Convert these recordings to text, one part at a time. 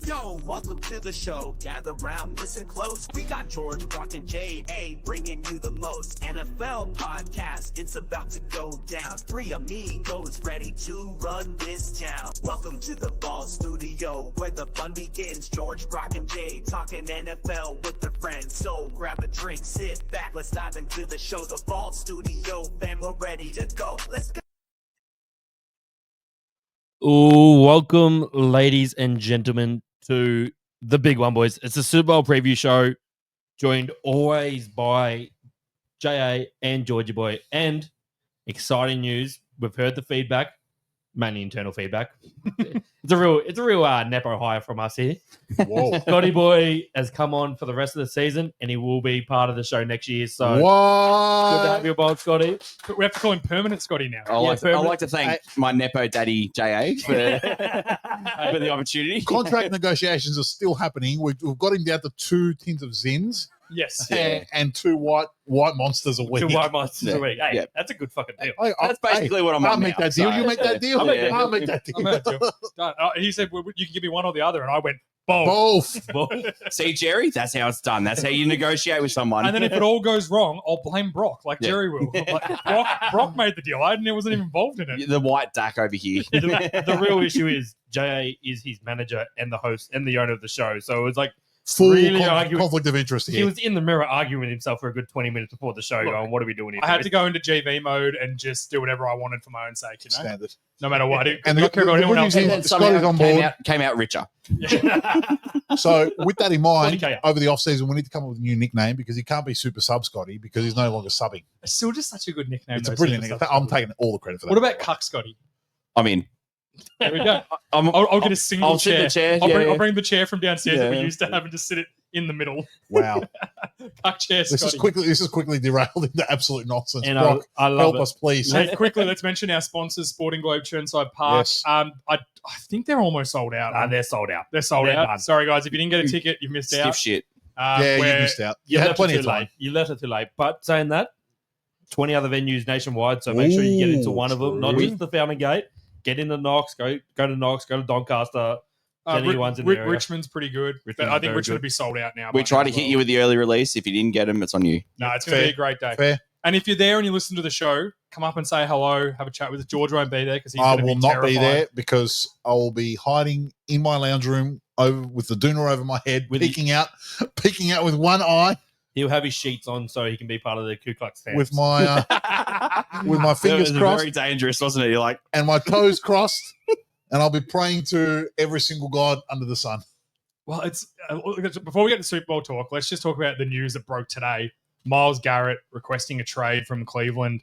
Yo, welcome to the show. Gather round, listen close. We got George, Brock, and J.A. bringing you the most NFL podcast. It's about to go down. Three amigos ready to run this town. Welcome to the Ball Studio, where the fun begins. George, Brock, and Jay talking NFL with their friends. So grab a drink, sit back, let's dive into the show. The Ball Studio, fam, we're ready to go. Let's go. Ooh, welcome, ladies and gentlemen, to the big one, boys. It's a Super Bowl preview show, joined always by JA and Georgie Boy. And exciting news, we've heard the feedback, mainly internal feedback. It's a real Nepo hire from us here. Whoa. Scotty Boy has come on for the rest of the season, and he will be part of the show next year. So good to have What? you aboard, Scotty. We have to call him Permanent Scotty now. I'd like to thank my Nepo daddy, JA, for the opportunity. Contract negotiations are still happening. We've got him down to 2 tins of Zins Yes. and 2 white monsters a week. 2 white monsters a week. Hey, Yeah. that's a good fucking deal. That's basically what I'm I'll on make now, that deal. so- You make that deal. I'll make that I'll deal. make that deal. I'm out of deal. Done. He said, well, you can give me one or the other. And I went, both. Both. See, Jerry, that's how it's done. That's how you negotiate with someone. And then if it all goes wrong, I'll blame Brock, like Yeah. Jerry will. Like, Brock made the deal. I wasn't even involved in it. the white Dak over here. The real issue is JA is his manager and the host and the owner of the show. So it was like Full Really arguing- conflict of interest he here. was in the mirror arguing with himself for a good 20 minutes before the show, Look, going, "What are we doing here?" I had to go into GV mode and just do whatever I wanted for my own sake, you know? Standard. No matter what. I And don't care about anyone else. good And news then is Scotty's somehow on board. came out richer. So with that in mind, 40K. over the off-season, we need to come up with a new nickname because he can't be Super Sub Scotty because he's no longer subbing. It's still just such a good nickname. It's a though, brilliant Super nickname. Sub I'm Scotty. taking all the credit for that. What about Cuck Scotty? I mean, There we go. I'm, I'll get a single I'll sit in chair. the chair. I'll bring the chair from downstairs that we Yeah. used to have and just sit it in the middle. Wow. Cuck chair This Scotty. is quickly derailed into absolute nonsense. And Brock, I love help it. us, please. Hey, quickly, let's mention our sponsors, Sporting Globe, Churnside Park. Yes. I think they're almost sold out. They're sold out. They're sold they're out. done. Sorry, guys. If you didn't get a ticket, you've missed stiff out. shit. Yeah, you We're- missed out. You You had left plenty it of too time. late. You left it too late. But saying that, 20 other venues nationwide, so make sure you get into one of them, not true. just the Fountain Gate. Get into Knox, go to Knox, go to Doncaster. Any ones in the area. Richmond's pretty good. Richmond's But I think very Richmond good. will be sold out now. We by try now to as hit well. you with the early release. If you didn't get them, it's on you. No, it's going to be a great day. Fair. And if you're there and you listen to the show, come up and say hello, have a chat with us. George won't be there because he's I going to will be not be terrified. there because I will be hiding in my lounge room over with the doona over my head, With peeking out with one eye, He'll have his sheets on so he can be part of the Ku Klux Klan. with my It fingers was crossed very dangerous, wasn't it? You're like, and my toes crossed, and I'll be praying to every single god under the sun. Well, it's before we get to Super Bowl talk, let's just talk about the news that broke today. Myles Garrett requesting a trade from Cleveland.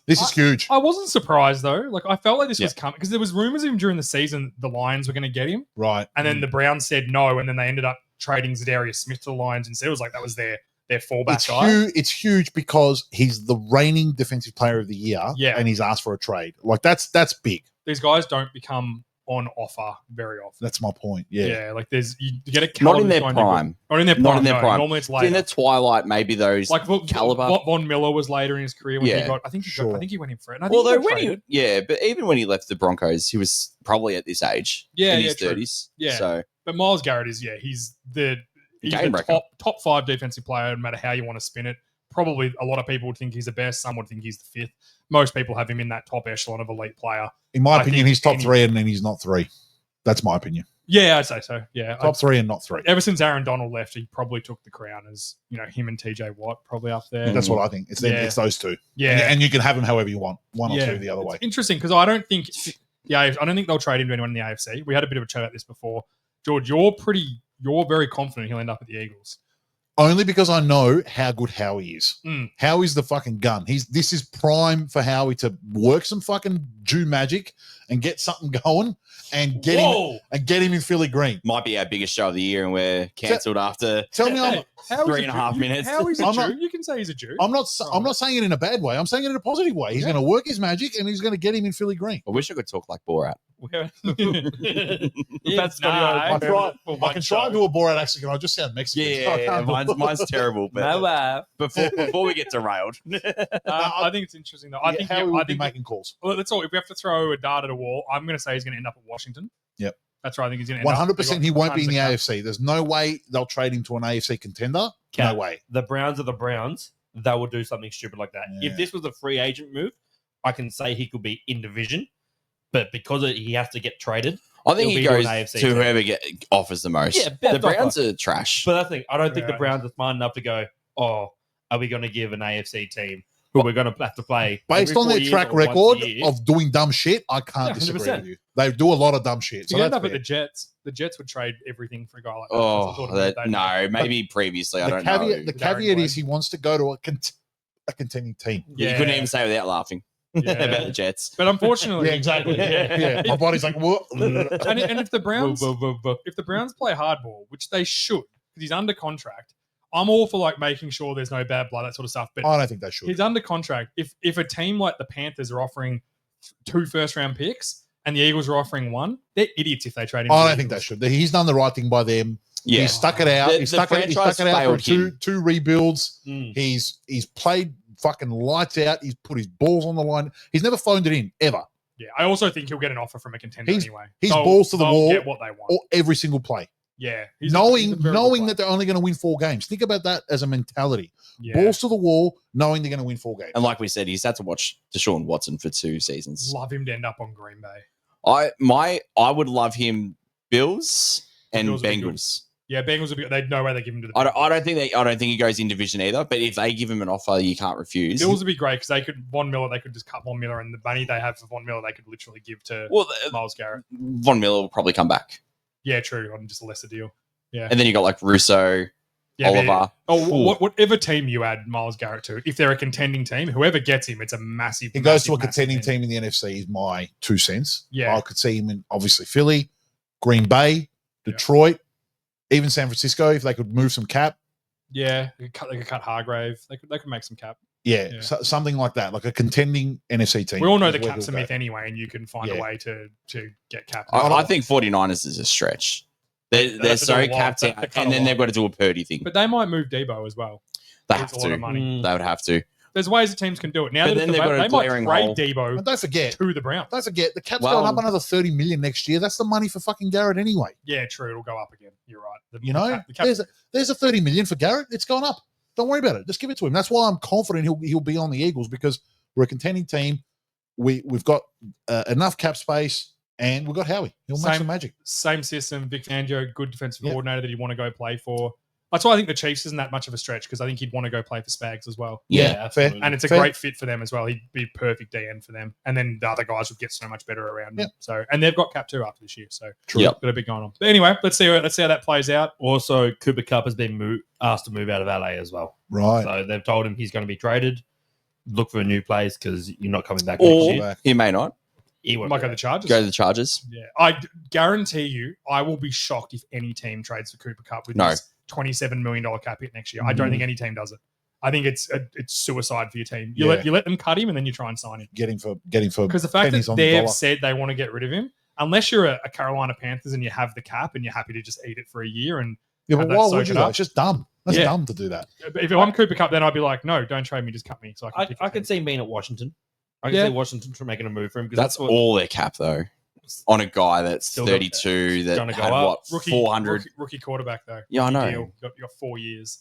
This is huge. I wasn't surprised though. Like I felt like this was coming because there was rumors of him during the season the Lions were going to get him, Right. and then the Browns said no, and then they ended up trading Zadarius Smith to the Lions instead. It was like that was their fallback It's guy. huge. It's huge because he's the reigning defensive player of the year, Yeah. and he's asked for a trade. Like that's big. These guys don't become on offer very often. That's my point. Yeah. Yeah, like there's you get a not in caliber their kind of- prime. Not in their prime. Not in their no. prime. Normally it's In later. the twilight, maybe those Like caliber. Von Miller was later in his career when he Yeah, got. I think sure. he went in for it. And I think Although he got traded. but even when he left the Broncos, he was probably at this age, Yeah, in yeah, his true. 30s. Yeah. So But Myles Garrett is he's the Game breaker. top 5 defensive player, no matter how you want to spin it. Probably a lot of people would think he's the best. Some would think he's the 5th. Most people have him in that top echelon of elite player. In my I opinion, think he's top any- 3, and then he's not 3. That's my opinion. Yeah, I'd say so. Yeah, Top 3 and not 3. ever since Aaron Donald left, he probably took the crown as him and TJ Watt probably up there. That's what I think. It's them, Yeah. it's those two. Yeah, And you can have them however you want. One or Yeah. two the other way. It's interesting because I don't think I don't think they'll trade him to anyone in the AFC. We had a bit of a chat about this before. George, you're very confident he'll end up at the Eagles. Only because I know how good Howie is. Mm. Howie's the fucking gun. This is prime for Howie to work some fucking Jew magic and get something going and get him in Philly green. might be our biggest show of the year, and we're cancelled after Tell me I'm How is 3.5 Jew? minutes. How is a I'm Jew? not- You can say he's a Jew. I'm not saying it in a bad way. I'm saying it in a positive way. He's Yeah. going to work his magic and he's going to get him in Philly green. I wish I could talk like Borat. That's I not can try and do a Borat accent. I just sound Mexican. so I can't do it. Mine's terrible. But before we get derailed, I think it's interesting though. I think Howie will I be think making calls. well, that's all. If we have to throw a dart at a wall, I'm going to say he's going to end up at Washington. Yep. That's right. I think he's going to 100% he won't be in the AFC. There's no way they'll trade him to an AFC contender. Cap. No way. The Browns are the Browns. They will do something stupid like that. Yeah. If this was a free agent move, I can say he could be in division, but because he has to get traded. I think He'll he be goes to an AFC to team. whoever offers the most. Yeah, the best Browns offer. are trash. But I think I don't think the Yeah. Browns are smart enough to go, oh, are we going to give an AFC team who we're going to have to play Based every on 4 their years track or once a record year? of doing dumb shit, I can't Yeah, disagree 100%. with you. They do a lot of dumb shit. So So you end that's up at fair. the Jets. The Jets would trade everything for a guy like that. Oh, That's the sort of move they'd make. no, maybe previously. I The don't caveat, know. the Darren caveat is Glenn. he wants to go to a contending team. You couldn't even say without laughing Yeah. about the Jets. But unfortunately, Yeah, exactly. Yeah. My body's like, what? And if the Browns, Boo, boo, boo, boo. if the Browns play hardball, which they should, because he's under contract, I'm all for like making sure there's no bad blood, that sort of stuff. But I don't think they should. he's under contract. If a team like the Panthers are offering 2 first-round picks and the Eagles are offering 1, they're idiots if they trade him. I to don't the think they Eagles. should. He's done the right thing by them. Yeah. He's stuck it out. The- He's the stuck it franchise out for failed two him. rebuilds. Mm. He's played fucking lights out. He's put his balls on the line. He's never phoned it in ever. Yeah, I also think he'll get an offer from a contender He's- anyway. he's They'll- balls to the they'll wall. Get what they want. Or every single play. Yeah, Knowing very good knowing player. that they're only going to win 4 games. Think about that as a mentality. yeah. Balls to the wall, knowing they're going to win 4 games. And like we said, he's had to watch Deshaun Watson for 2 seasons. Love him to end up on Green Bay. I would love him Bills and Bills would be good. Bengals. Yeah, Bengals would be. They'd know where they give him to the. I don't think he goes in division either. But if they give him an offer, you can't refuse. Bills would be great because they could Von Miller. They could just cut Von Miller, and the money they have for Von Miller, they could literally give to Well, Myles Garrett. Von Miller will probably come back, Yeah, true. On just a lesser deal. and then you got like Russo, Yeah, but- Oliver. whatever team you add Myles Garrett to, if they're a contending team, whoever gets him, it's a massive. He goes to a massive, contending massive team in the NFC is my 2 cents. Yeah. I could see him in obviously Philly, Green Bay, Detroit, even San Francisco if they could move some cap. Yeah, they could cut Hargrave. They could make some cap. Yeah, Yeah. something like that, like a contending NFC team. We all know is the where cap's a he'll go. myth anyway, and you can find a Yeah. way to get cap. I think 49ers is a stretch. They're have to do so a lot. capped They have out, to cut and a then lot. they've got to do a Purdy thing. But they might move Debo as well. They It's have a lot to. of money. Mm. They would have to. There's ways that teams can do it. Now But that then they've got a they might glaring trade hole. Debo And don't forget, to the Browns. the cap's Well- going up another 30 million next year. That's the money for fucking Garrett anyway. Yeah, true. It'll go up again. You're right. You know, the cap, there's a 30 million for Garrett. It's gone up. Don't worry about it. Just give it to him. That's why I'm confident he'll be on the Eagles because we're a contending team. We've got enough cap space and we've got Howie. He'll make Same- some magic. same system. Vic Fangio, good defensive Yeah. coordinator that he'd want to go play for. That's why I think the Chiefs isn't that much of a stretch because I think he'd want to go play for Spags as well. Yeah, fair. absolutely. And it's a Fair. great fit for them as well. He'd be perfect DN for them. And then the other guys would get so much better around them. Yeah. So and they've got cap 2 after this year. So True. Yep. got a bit going on. But anyway, let's see how that plays out. Also, Cooper Cup has been asked to move out of LA as well. Right. So they've told him he's going to be traded. Look for a new place because you're not coming back Or next year. he may not He won't Might be go to back. the Chargers. go to the Chargers. Yeah, I guarantee you, I will be shocked if any team trades for Cooper Cup with No. his $27 million cap hit next year. I don't think any team does it. I think it's suicide for your team. You Yeah. let them cut him and then you try and sign him Getting for because the fact pennies that on the they've dollar. said they want to get rid of him, unless you're a Carolina Panthers and you have the cap and you're happy to just eat it for a year. And Yeah, but have that why soak would you it though? up. It's just dumb. That's Yeah. dumb to do that. if I'm Cooper Cup, then I'd be like, no, don't trade me, just cut me. So I can. I can see him being at Washington. I can Yeah. see Washington for making a move for him because That's all their cap though. On a guy that's Still got- 32 that gonna go had up. what 400. rookie quarterback though. Yeah, I Rookie know. deal. You got 4 years.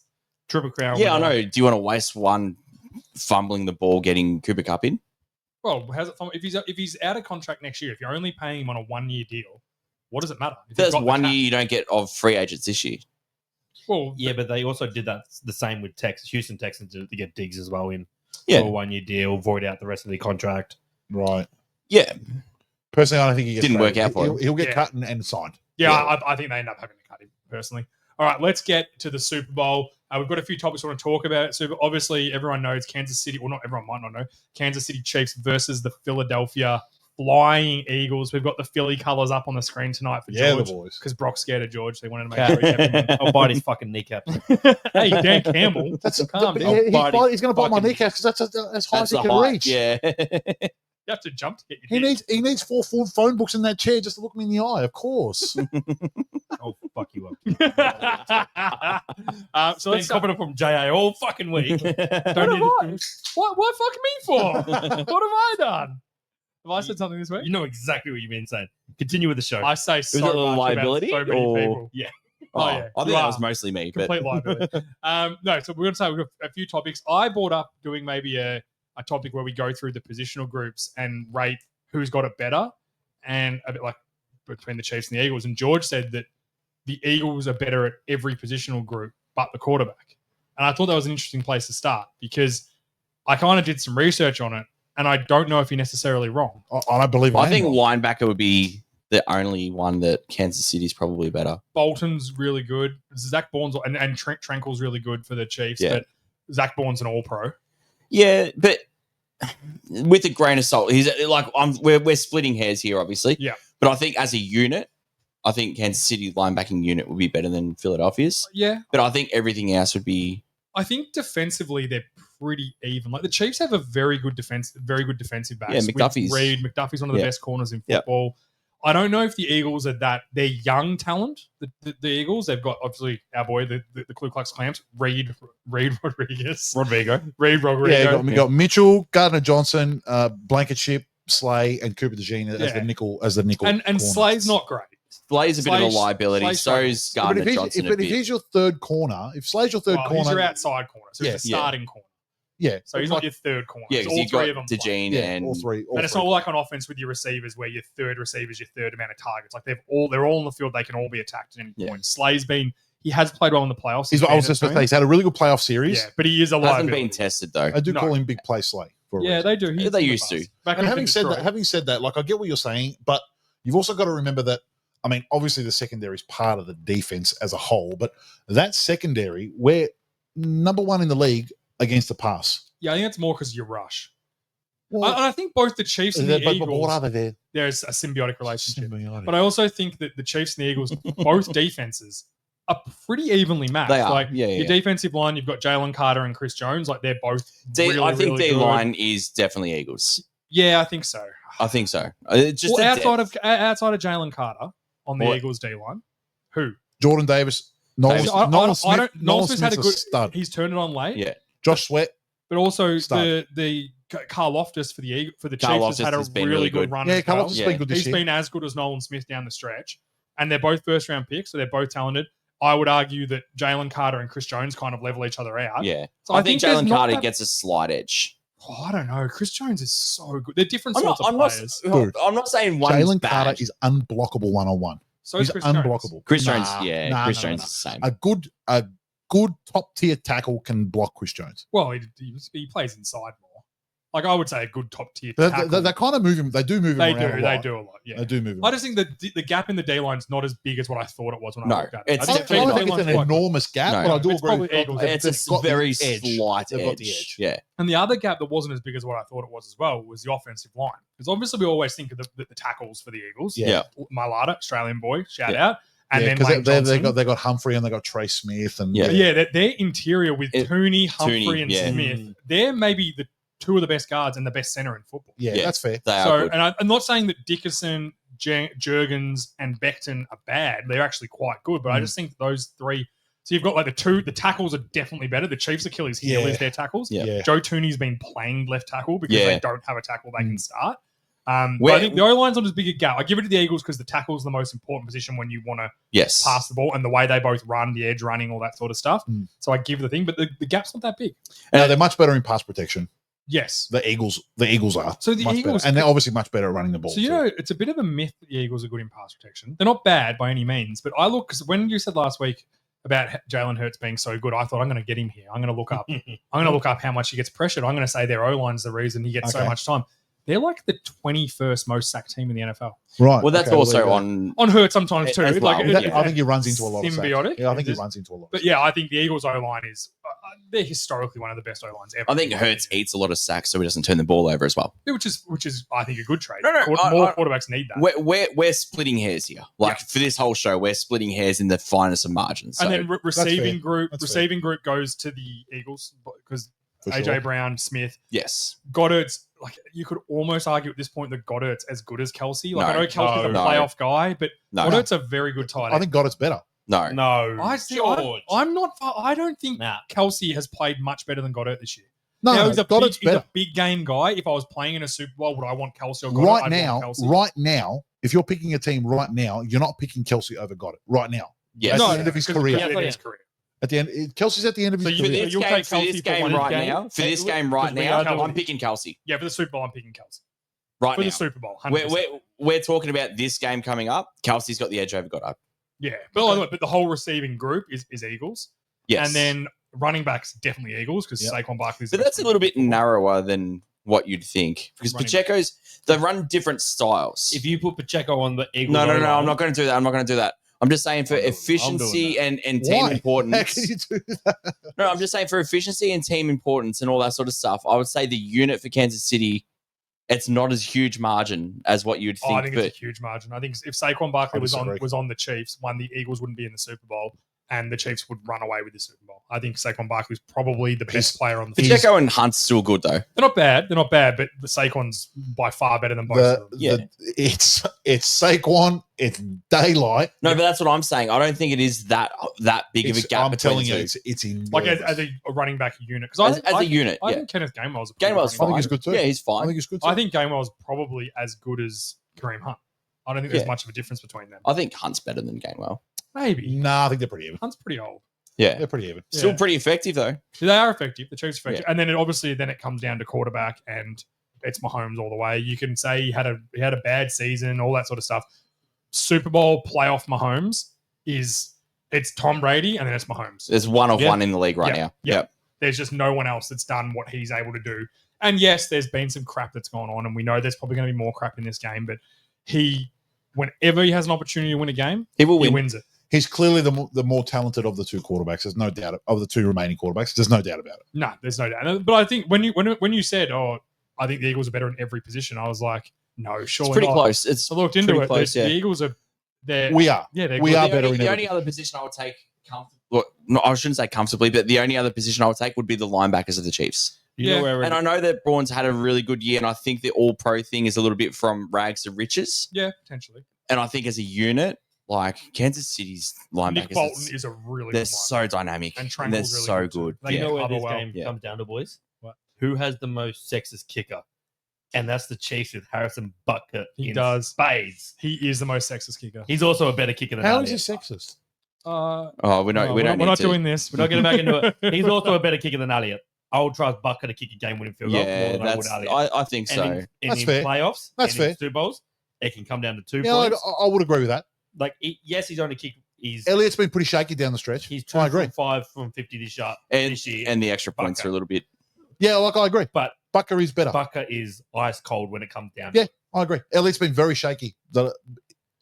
Triple Crown. Yeah, I winner. know. Do you want to waste one fumbling the ball getting Cooper Cup in? Well, how's it from if he's out of contract next year? If you're only paying him on a 1-year deal, what does it matter? If he's There's got the 1 cap- year you don't get of free agents this year. Well, Yeah, but they also did that the same with Houston Texans to get Diggs as well in Yeah. for a 1-year deal, void out the rest of the contract. Right. Yeah. Personally, I don't think he gets Didn't work traded. out for him. He'll get Yeah. cut and signed. yeah, Yeah. I think they end up having to cut him personally. All right, let's get to the Super Bowl. We've got a few topics we want to talk about. So obviously, everyone knows Kansas City. Well, not everyone might not know. Kansas City Chiefs versus the Philadelphia Flying Eagles. We've got the Philly colors up on the screen tonight for Yeah, the George boys. because Brock's scared of George. They wanted to make sure he kept him. I'll bite his fucking kneecaps. Hey, Dan Campbell, calm down. He's going to bite my fucking- kneecaps because that's as high as That's he the can height. reach. Yeah. You have to jump to get your He dick. needs 4 full phone books in that chair just to look me in the eye. Of course. I'll fuck you up. So Been let's confident from JA all fucking week. What Don't have need I? What fuck me for? What have I done? Have I said something this week? You know exactly what you've been saying. Continue with the show. I say so it a much liability, about so many or- people. Yeah. Oh, yeah. I think You that are. was mostly me. But Complete liability. No, so we're going to say we've got a few topics. I brought up doing maybe a topic where we go through the positional groups and rate who's got it better, and a bit like between the Chiefs and the Eagles. And George said that the Eagles are better at every positional group but the quarterback. And I thought that was an interesting place to start because I kind of did some research on it, and I don't know if you're necessarily wrong. I don't believe I am think wrong. linebacker would be the only one that Kansas City's probably better. Bolton's really good. Zach Bourne's and Trent Tranquil's really good for the Chiefs, Yeah. but Zach Bourne's an all-pro. Yeah, but with a grain of salt, he's like we're splitting hairs here, obviously. Yeah. But I think as a unit, I think Kansas City linebacking unit would be better than Philadelphia's. Yeah, But I think everything else would be I think defensively they're pretty even. Like the Chiefs have a very good defensive backs. Yeah, with McDuffie's- Reed. McDuffie's one of the Yeah. best corners in Yeah. football. I don't know if the Eagles are that. They're young talent. The Eagles. They've got obviously our boy, the Ku Klux Klans, Reed Rodriguez, Rodrigo. Reed Rodriguez. Yeah, we got Mitchell, Gardner Johnson, Blankenship, Slay, and Cooper DeJean as Yeah. the nickel and corner. Slay's not great. Slay's a bit of a Slay's- liability. Slay's So's But Gardner if, he's, Johnson if, a but if bit. he's your third corner, if Slay's your third Well, he's corner, your outside corner, so he's the Yeah. starting corner. yeah, So he's not your third corner. Yeah, It's because all you've three of got them play. DeJean yeah, and all three. And it's three. not like on offense with your receivers where your third receiver's your third amount of targets. Like they're all in the field. They can all be attacked at any Yeah. point. Slay's he has played well in the playoffs. I was just going to say, he's had a really good playoff series. Yeah, but he is a hasn't liability. been tested though. I do No. call him Big Play Slay. For a Yeah, reason. they do. Yeah, He's they in the used to. past. Back And when he having said that, like I get what you're saying, but you've also got to remember that. I mean, obviously the secondary is part of the defense as a whole, but that secondary, we're number one in the league against the pass. yeah, I think it's more because you rush. Well, I think both the Chiefs and the but Eagles, what are they there? there's a symbiotic relationship. Symbiotic. But I also think that the Chiefs and the Eagles, both defenses, are pretty evenly matched. They are. Like Yeah, your yeah. defensive line, you've got Jalen Carter and Chris Jones. Like they're both. Really, I think really their good. line is definitely Eagles. Yeah, I think so. I think so. It's just Well, the outside of Jalen Carter on the What? Eagles D line, who Jordan Davis, Nolan, Davis. I Nolan don't- Smith, Nolan Smith's had a Smith's good. stud. He's turned it on late. Yeah. Josh Sweat. But also Stud. the Carl Loftus for the Carl Chiefs has had a Loftus has been really really good good. run. Yeah, as Carl well. Loftus has Yeah. been good this He's year. been as good as Nolan Smith down the stretch, and they're both first round picks, so they're both talented. I would argue that Jalen Carter and Chris Jones kind of level each other out. Yeah. So I think there's Jalen not Carter that- gets a slight edge. Oh, I don't know. Chris Jones is so good. They're different I'm sorts not, of players. Dude. I'm not saying one's Jalen bad. Carter is unblockable one-on-one. So He's is Chris Jones. unblockable. Chris Nah, Jones, yeah. nah, Chris nah, Jones nah. is the same. A good top tier tackle can block Chris Jones. Well, he plays inside more. Like I would say, a good top tier. They tackle. kind of move him. They do move him They around. do. They do a lot. Yeah. They do move him. I just think the gap in the D line's not as big as what I thought it was when No, I looked at it. it's I I think don't definitely think the it's D-line's an quite good. enormous gap, No. but I do It's agree. probably Eagles. It's They've a got the very edge. slight They've edge. got the edge. Yeah. And the other gap that wasn't as big as what I thought it was as well was the offensive line. Because obviously we always think of the tackles for the Eagles. Yeah. Mailata, Australian boy, shout Yeah. out. And Yeah, then 'cause Lane Johnson. they got Humphrey and they got Trey Smith and Yeah. But yeah, their interior with It- Tooney, Humphrey, Tooney, and yeah. Smith, they're maybe the two of the best guards and the best center in football. yeah, Yeah. that's fair. They are So, good. and I'm not saying that Dickerson, Jurgens, and Becton are bad. They're actually quite good, but I Mm. just think those three. So you've got like the tackles are definitely better. The Chiefs' Achilles heel Yeah. is their tackles. Yeah. Yeah. Joe Tooney's been playing left tackle because Yeah. they don't have a tackle they can start. But I Where- think the O-line's not as big a gap. I give it to the Eagles because the tackle's the most important position when you want to Yes. pass the ball and the way they both run, the edge running, all that sort of stuff. Mm. So I give the thing, but the gap's not that big. No, they're much better in pass protection. Yes. The Eagles are. So the much Eagles- better. And they're obviously much better at running the ball. So, you too. know, it's a bit of a myth that the Eagles are good in pass protection. They're not bad by any means, but I look, because when you said last week about Jalen Hurts being so good, I thought I'm going to get him here. I'm going to look up. I'm going to look up how much he gets pressured. I'm going to say their O-line's the reason he gets so Okay. much time. They're like the 21st most sacked team in the NFL. right. Well, that's okay, also there you go. on. On Hurts sometimes too. As well. I think he runs into a lot of sacks. symbiotic. Yeah, I think he Is- runs into a lot. But yeah, I think the Eagles O-line is they're historically one of the best O-lines ever. I think Hurts eats a lot of sacks, so he doesn't turn the ball over as well. which is I think a good trade. No, More quarterbacks need that. We're splitting hairs here. Like for this whole show, we're splitting hairs in the finest of margins. So, And then receiving fair. group, That's receiving group goes to the Eagles because For AJ sure. Brown, Smith, yes, Goddard's. Like you could almost argue at this point that Goddard's as good as Kelsey. Like No, I know Kelsey's a no. playoff guy, but no, Goddard's a very good tight end. I think Goddard's better. no. No, I see. George. I'm not. I don't think Nah. Kelsey has played much better than Goddard this year. No, Now, no, he's a Goddard's big, he's better. a big game guy. If I was playing in a Super Bowl, would I want Kelsey or Goddard? I'd Right want Kelsey. now, if you're picking a team right now, you're not picking Kelsey over Goddard right now. Yes. At No, the end of his because- career. because of his career. At the end, Kelsey's at the end of his So you- For career. this you'll game, take for this Kelsey for game one right game? now, for this game Because right we now, are doing I'm it. picking Kelsey. Yeah, for the Super Bowl, I'm picking Kelsey. Right For now. the Super Bowl, 100%. We're talking about this game coming up. Kelsey's got the edge over Goddard. Yeah, but the whole receiving group is Eagles, Yes. and then running backs definitely Eagles because Yep. Saquon Barkley's. But that's a little bit narrower than what you'd think because Running Pacheco's they run different styles. If you put Pacheco on the Eagles, no, O-line, I'm not going to do that. I'm not going to do that. I'm just saying for I'm doing efficiency and team Why? How importance. can you do that? No, I'm just saying for efficiency and team importance and all that sort of stuff. I would say the unit for Kansas City, it's not as huge margin as what you'd Oh, I think. think But it's a huge margin. I think if Saquon Barkley I disagree. was on the Chiefs, the Eagles wouldn't be in the Super Bowl, and the Chiefs would run away with the Super Bowl. I think Saquon Barkley is probably the best player on the field. Pacheco and Hunt's still good though. They're not bad. They're not bad, but the Saquon's by far better than both of them. Yeah. It's Saquon. It's daylight. No, but that's what I'm saying. I don't think it is that big of a gap I'm between telling the you, two. it's enormous. Like as a running back unit. Because As a unit, I yeah. think Kenneth Gainwell's a pretty Gainwell's good fine. I running think he's good too. Yeah, he's I fine. think it's good too. back. I think Gainwell's probably as good as Kareem Hunt. I don't think there's Yeah. much of a difference between them. I think Hunt's better than Gainwell. Maybe. Nah, I think they're pretty even. Hunt's pretty old. Yeah. They're pretty even. Still Yeah. pretty effective though. They are effective. The Chiefs are effective. And then it comes down to quarterback, and it's Mahomes all the way. You can say he had a bad season, all that sort of stuff. Super Bowl playoff Mahomes it's Tom Brady and then it's Mahomes. There's one of Yeah. one in the league right Yeah. now. Yeah. Yep. There's just no one else that's done what he's able to do. And yes, there's been some crap that's gone on, and we know there's probably going to be more crap in this game. But whenever he has an opportunity to win a game, He will he win. wins it. He's clearly the more talented of the two quarterbacks. There's no doubt of the two remaining quarterbacks. There's no doubt about it. No, there's no doubt. But I think when you said, "Oh, I think the Eagles are better in every position," I was like, "No, It's surely pretty not." close. It's I looked into pretty it. close, The yeah. Eagles are. They're We are. Yeah, they're We good. are the better only, in the every- only other position I would take comfortably. Well, no, I shouldn't say comfortably, but the only other position I would take would be the linebackers of the Chiefs. You Yeah. know where And I know that Braun's had a really good year, and I think the All Pro thing is a little bit from rags to riches. Yeah, potentially. And I think as a unit, like Kansas City's linebackers, Nick Bolton it's- is a really they're good so linebacker. dynamic And and, Tranquil's they're really so good too. good. They you Yeah. know where cover this well. game Yeah. comes down to, boys? What? Who has the most sexist kicker? And that's the Chiefs with Harrison Butker. He in does. spades. He is the most sexist kicker. He's also a better kicker than How Elliott. is he sexist? Oh, we no, don't. we're need not to. doing this. We're not getting back into it. He's also a better kicker than Elliott. I would trust Butker to kick a game-winning field goal more Yeah, than I would that's. Elliott. I think And so. in That's fair. playoffs, That's and in fair. Super Bowls, it can come down to 2 Yeah, points. I would agree with that. Like, yes, he's only kicked. He's Elliott's been pretty shaky down the stretch. he's 2 I agree. from 5 from 50 this year. And, this year. and the extra points Butker. are a little bit. Yeah, like I agree. But Butker is better. Butker is ice cold when it comes down. Yeah. I agree. Elliott's been very shaky the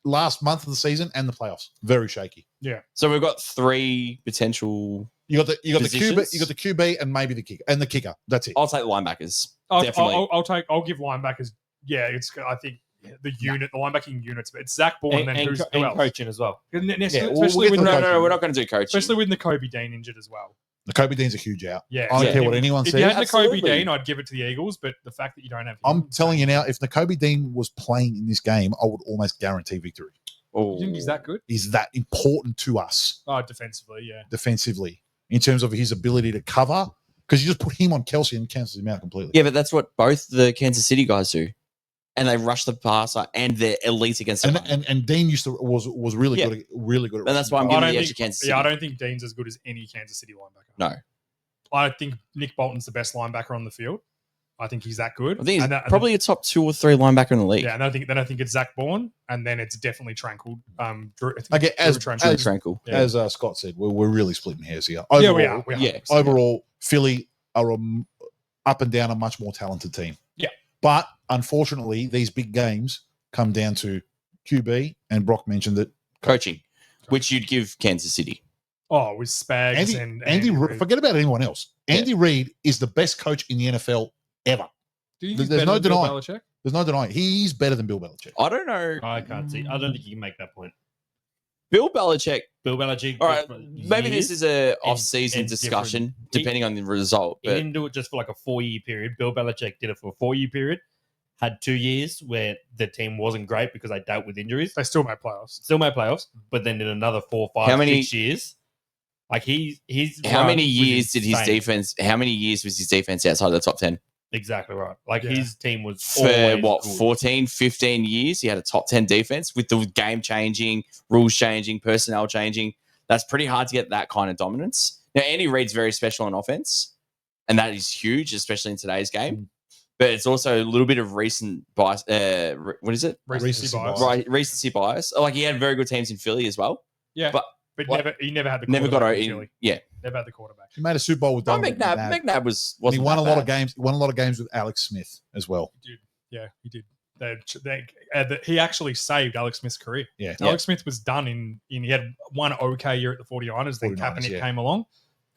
last month of the season and the playoffs. Very shaky. So we've got three potential. You got the QB, Positions? you got the QB and maybe the kicker and the kicker. That's it. I'll take the linebackers. I'll Definitely. I'll give linebackers. Yeah, I think the linebacking units. But it's Zach Bourne and, then who and else? coaching as well. And then- Yeah, especially we'll get with to No, no, we're not going to do coaching. especially with N'Kobe Dean injured as well. The Kobe Dean's a huge out. Yeah, I don't Yeah. care what anyone If says. you had N'Kobe Absolutely. Dean, I'd give it to the Eagles. But the fact that you don't have, him, I'm telling you now, if N'Kobe Dean was playing in this game, I would almost guarantee victory. you think he's that good? He's that important to us Oh, defensively, yeah. defensively in terms of his ability to cover. Because you just put him on Kelsey and cancels him out completely. Yeah, but that's what both the Kansas City guys do, and they rush the passer, and they're elite against the And, run. and Dean was really Yeah. good, really good. At And that's why I'm rushing giving I the don't edge to think- Kansas City. Yeah, I don't think Dean's as good as any Kansas City linebacker. No. I think Nick Bolton's the best linebacker on the field. I think he's that good. I think he's And that- probably a top 2 or 3 linebacker in the league. Yeah, and then I think it's Zach Bourne, and then it's definitely Tranquil. Drew, I think Okay, Drew as- Tranquil. Drew as- Tranquil. Yeah. As Scott said, we're really splitting hairs here. Yeah, Overall, we are. We are. Yeah. overall, Philly are up and down a much more talented team. Yeah. But unfortunately, these big games come down to QB, and Brock mentioned it. Coaching, which you'd give Kansas City. Oh, with Spags Andy Reid. forget about anyone else. Andy Reid is the best coach in the NFL ever. Do you there's think he's no better than Bill denying. Belichick? There's no denying. He's better than Bill Belichick. I don't know. I can't see. I don't think you can make that point. Bill Belichick. Bill Belichick. All right, for maybe this is a off-season and discussion, different. depending on the result. He But didn't do it just for like a 4-year period. Bill Belichick did it for a 4-year period. Had 2 years where the team wasn't great because they dealt with injuries. They still made playoffs. Still made playoffs, but then did another 4, 5, How many- 6 years. Like he's how run many was years did his insane. defense? How many years was his defense outside of the top 10? Exactly right. Like Yeah. his team was For always what, good. 14, 15 years, he had a top 10 defense with the game changing, rules changing, personnel changing. That's pretty hard to get that kind of dominance. Now, Andy Reid's very special on offense, and that is huge, especially in today's game. But it's also a little bit of recent bias. What is it? Recency bias. Right, recency bias. Like he had very good teams in Philly as well. Yeah. But But he never had the never got quarterback out in in. Philly. Yeah. Never had the quarterback. He made a Super Bowl with No, Donovan McNabb. McNabb. McNabb was And he wasn't won a that lot of bad. games. He won a lot of games with Alex Smith as well. Yeah, he did. He actually saved Alex Smith's career. Yeah. Alex Smith was done in he had one okay year at the 49ers. Then 49ers, Kaepernick yeah. came along,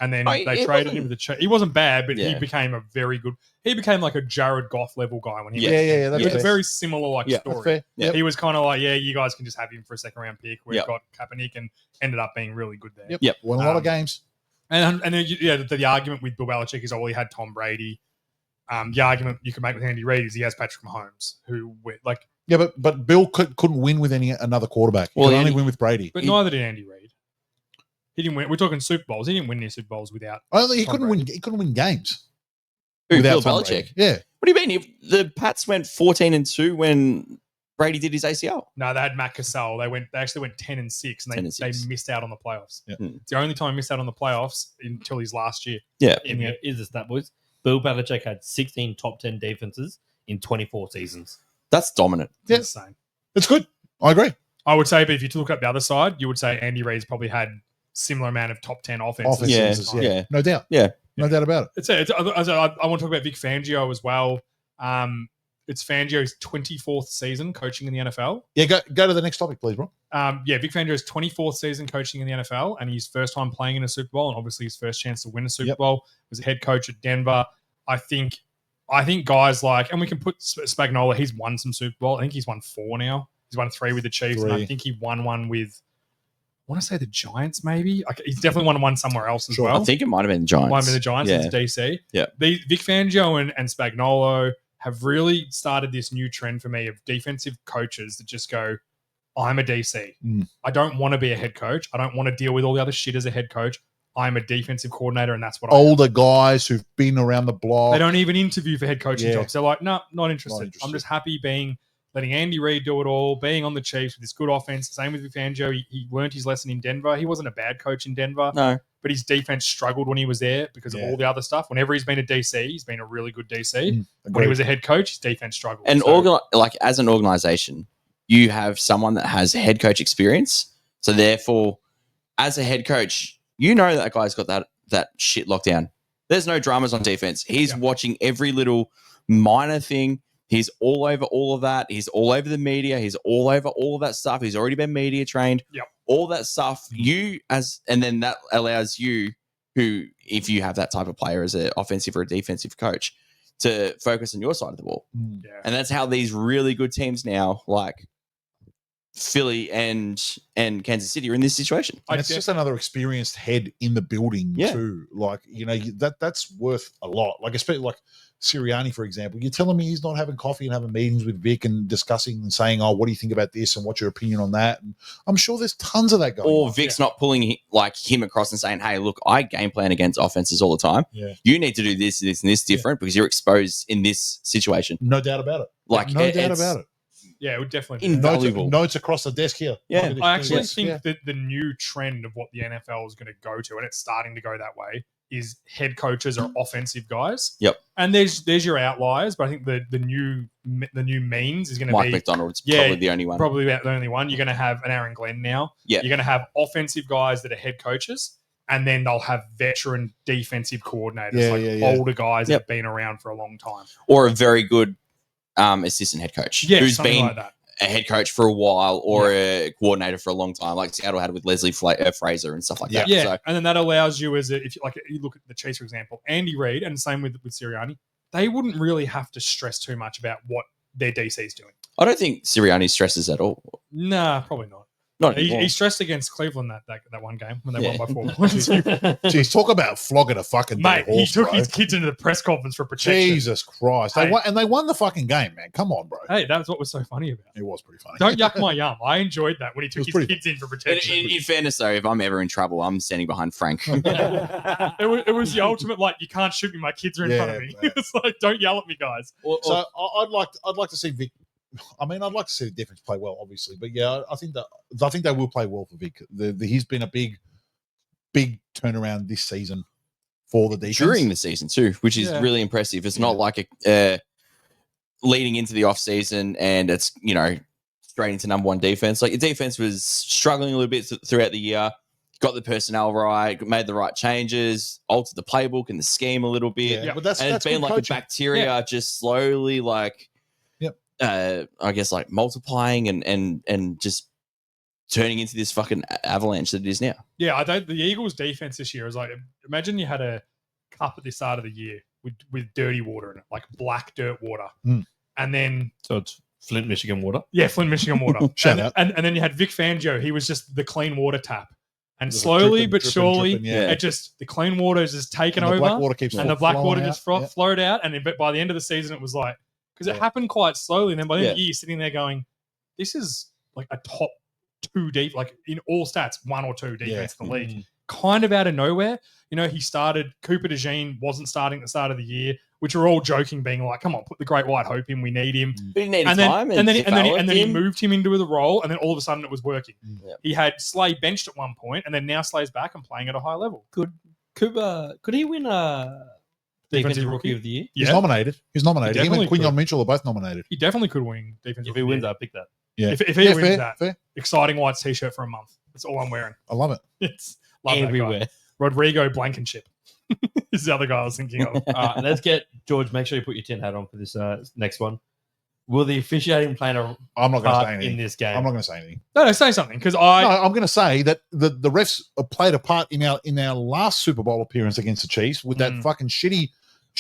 and then Oh, they he traded him wasn't- to the He wasn't bad, but he Yeah. became a very good. He became like a Jared Goff level guy when he. Yeah. Yeah, It that's was fair. a very similar like Yeah. That's story. fair. Yeah. Yep. He was kind of like, yeah, you guys can just have him for a second round pick. We've Yep. got Kaepernick, and ended up being really good there. Yep. Yep. Won a lot of Um, games. And then the argument with Bill Belichick is, well, he had Tom Brady. The argument you can make with Andy Reid is he has Patrick Mahomes, who like, Yeah, but Bill couldn't win with another quarterback. He Well, could only Andy- win with Brady. but neither did Andy Reid. He didn't win. We're talking Super Bowls. He didn't win any Super Bowls without. He Tom couldn't Brady. win. He couldn't win games Who, without Bill Tom Belichick? Brady. Yeah, What do you mean? The Pats went 14-2 when Brady did his ACL. No, they had Matt Cassell. They actually went 10-6, and 10-6. they missed out on the playoffs. Yeah. It's the only time he missed out on the playoffs until his last year. Yeah. Is the stat, boys? Bill Belichick had 16 top 10 defenses in 24 seasons. That's dominant. It's Yeah. insane. it's good. I agree. I would say, but if you look up the other side, you would say Andy Reid's probably had similar amount of top 10 offenses. Offenses, Yeah. yeah. No doubt. Yeah. No doubt about it. I want to talk about Vic Fangio as well. It's Fangio's 24th season coaching in the NFL. Yeah, go to the next topic, please, bro. Vic Fangio's 24th season coaching in the NFL, and his first time playing in a Super Bowl, and obviously his first chance to win a Super Yep. Bowl was a head coach at Denver. I think guys like, and we can put Spagnuolo. He's won some Super Bowl. I think he's won 4 now. He's won 3 with the Chiefs, and I 3. think he won one with, I want to say the Giants, maybe. He's definitely won one somewhere else as Sure. well. I think it might have been the Giants. Might have been the Giants. Yeah. It's DC. Yeah. Vic Fangio and Spagnuolo have really started this new trend for me of defensive coaches that just go, I'm a DC. Mm. I don't want to be a head coach. I don't want to deal with all the other shit as a head coach. I'm a defensive coordinator, and that's what Older guys who've been around the block. They don't even interview for head coaching Yeah. jobs. They're like, no, not interested. Not interested. I'm just happy letting Andy Reid do it all, being on the Chiefs with this good offense. Same with Vic Fangio. He learned his lesson in Denver. He wasn't a bad coach in Denver, No. but his defense struggled when he was there because of Yeah. all the other stuff. Whenever he's been a DC, he's been a really good DC. When he Agreed. was a head coach, his defense struggled. And So- like as an organization, you have someone that has head coach experience. So therefore, as a head coach, you know that guy's got that shit locked down. There's no dramas on defense. He's Yeah. watching every little minor thing. He's all over all of that. He's all over the media. He's all over all of that stuff. He's already been media trained. Yep. All that stuff. And then that allows you, who, if you have that type of player as an offensive or a defensive coach, to focus on your side of the ball. Mm. yeah. And that's how these really good teams now, like Philly and Kansas City, are in this situation. And it's just another experienced head in the building Yeah. too. Like, that's worth a lot. Like, especially like Sirianni, for example. You're telling me he's not having coffee and having meetings with Vic and discussing and saying, "Oh, what do you think about this and what's your opinion on that?" And I'm sure there's tons of that going Or on. Vic's not pulling him across and saying, "Hey, look, I game plan against offenses all the time. Yeah. You need to do this, this, and this different because you're exposed in this situation." No doubt about it. Like, no doubt it's about it. Yeah, it would definitely be. Invaluable. Notes across the desk here. Yeah. Look at this. I actually Yes. think Yeah. that the new trend of what the NFL is going to go to, and it's starting to go that way, is head coaches are offensive guys. Yep. And there's your outliers, but I think the new means is going to Mike be McDonald's Yeah, probably the only one. probably about the only one. You're going to have an Aaron Glenn now. Yeah. You're going to have offensive guys that are head coaches, and then they'll have veteran defensive coordinators, Yeah, like yeah, yeah. older guys that Yep. have been around for a long time. Or a very good assistant head coach Yeah, who's something been like that. a head coach for a while or a coordinator for a long time, like Seattle had with Leslie Fraser and stuff like that. Yeah, So, and then that allows you if you look at the Chiefs, for example, Andy Reid, and same with Sirianni, they wouldn't really have to stress too much about what their DC is doing. I don't think Sirianni stresses at all. Nah, probably not. Not He anymore. stressed against Cleveland that one game when they Yeah. won by 4 points. Jeez, talk about flogging a fucking Mate, dead he horse, took bro. his kids into the press conference for protection. Jesus Christ. Hey. They won the fucking game, man. Come on, bro. Hey, that's what was so funny about it. It was pretty funny. Don't yuck my yum. I enjoyed that when he took was his pretty kids in for In, protection. in fairness, though, if I'm ever in trouble, I'm standing behind Frank. It was the ultimate, like, you can't shoot me, my kids are in front of me. Yeah. It's like, don't yell at me, guys. So I'd like to see Vic. I mean, I'd like to see the defense play well, obviously, but yeah, I think they will play well for Vic. He's been a big turnaround this season for the defense. During the season, too, which is Yeah. really impressive. It's not like leading into the off season and it's, straight into number one defense. Like, your defense was struggling a little bit throughout the year. Got the personnel right, made the right changes, altered the playbook and the scheme a little bit. yeah, but that's And it's been good like coaching. a bacteria just slowly I guess like multiplying and just turning into this fucking avalanche that it is now. Yeah, the Eagles' defense this year is like, imagine you had a cup at the start of the year with dirty water in it, like black dirt water. Mm. And then, So it's Flint, Michigan water. yeah, Flint, Michigan water. Shout and, out. and then you had Vic Fangio. He was just the clean water tap. And It was slowly dripping, but dripping, surely, dripping, yeah. it just, the clean water is just taken And the over. black water keeps and the black flowing water out. just Yeah. flowed out. And then by the end of the season, it was like, because it Yeah. happened quite slowly. And then by the end of the Yeah. year, you're sitting there going, this is like a top 2 deep, like in all stats, 1 or 2 defense in the league. Mm. Kind of out of nowhere. He started, Cooper DeJean wasn't starting at the start of the year, which we're all joking, being like, come on, put the Great White Hope in, we need him. But he needed And then, time and then, he him. moved him into the role, and then all of a sudden it was working. Yeah. He had Slay benched at one point, and then now Slay's back and playing at a high level. Cooper, could he win defensive rookie of the year? He's Yeah, nominated. Him definitely and Quinion could. Mitchell are both nominated. he definitely could win defensive If he rookie wins, of I'll pick that. Yeah. the year. If he wins fair, that, fair. exciting White's t-shirt for a month. That's all I'm wearing. I love it. It's love that guy. Everywhere. Rodrigo Blankenship is the other guy I was thinking of. All right, let's get George. Make sure you put your tin hat on for this next one. Will the officiating play a I'm not going to say part anything. in this game? I'm not going to say anything. No, say something, because No, I'm going to say that the refs played a part in our last Super Bowl appearance against the Chiefs with that Mm. fucking shitty.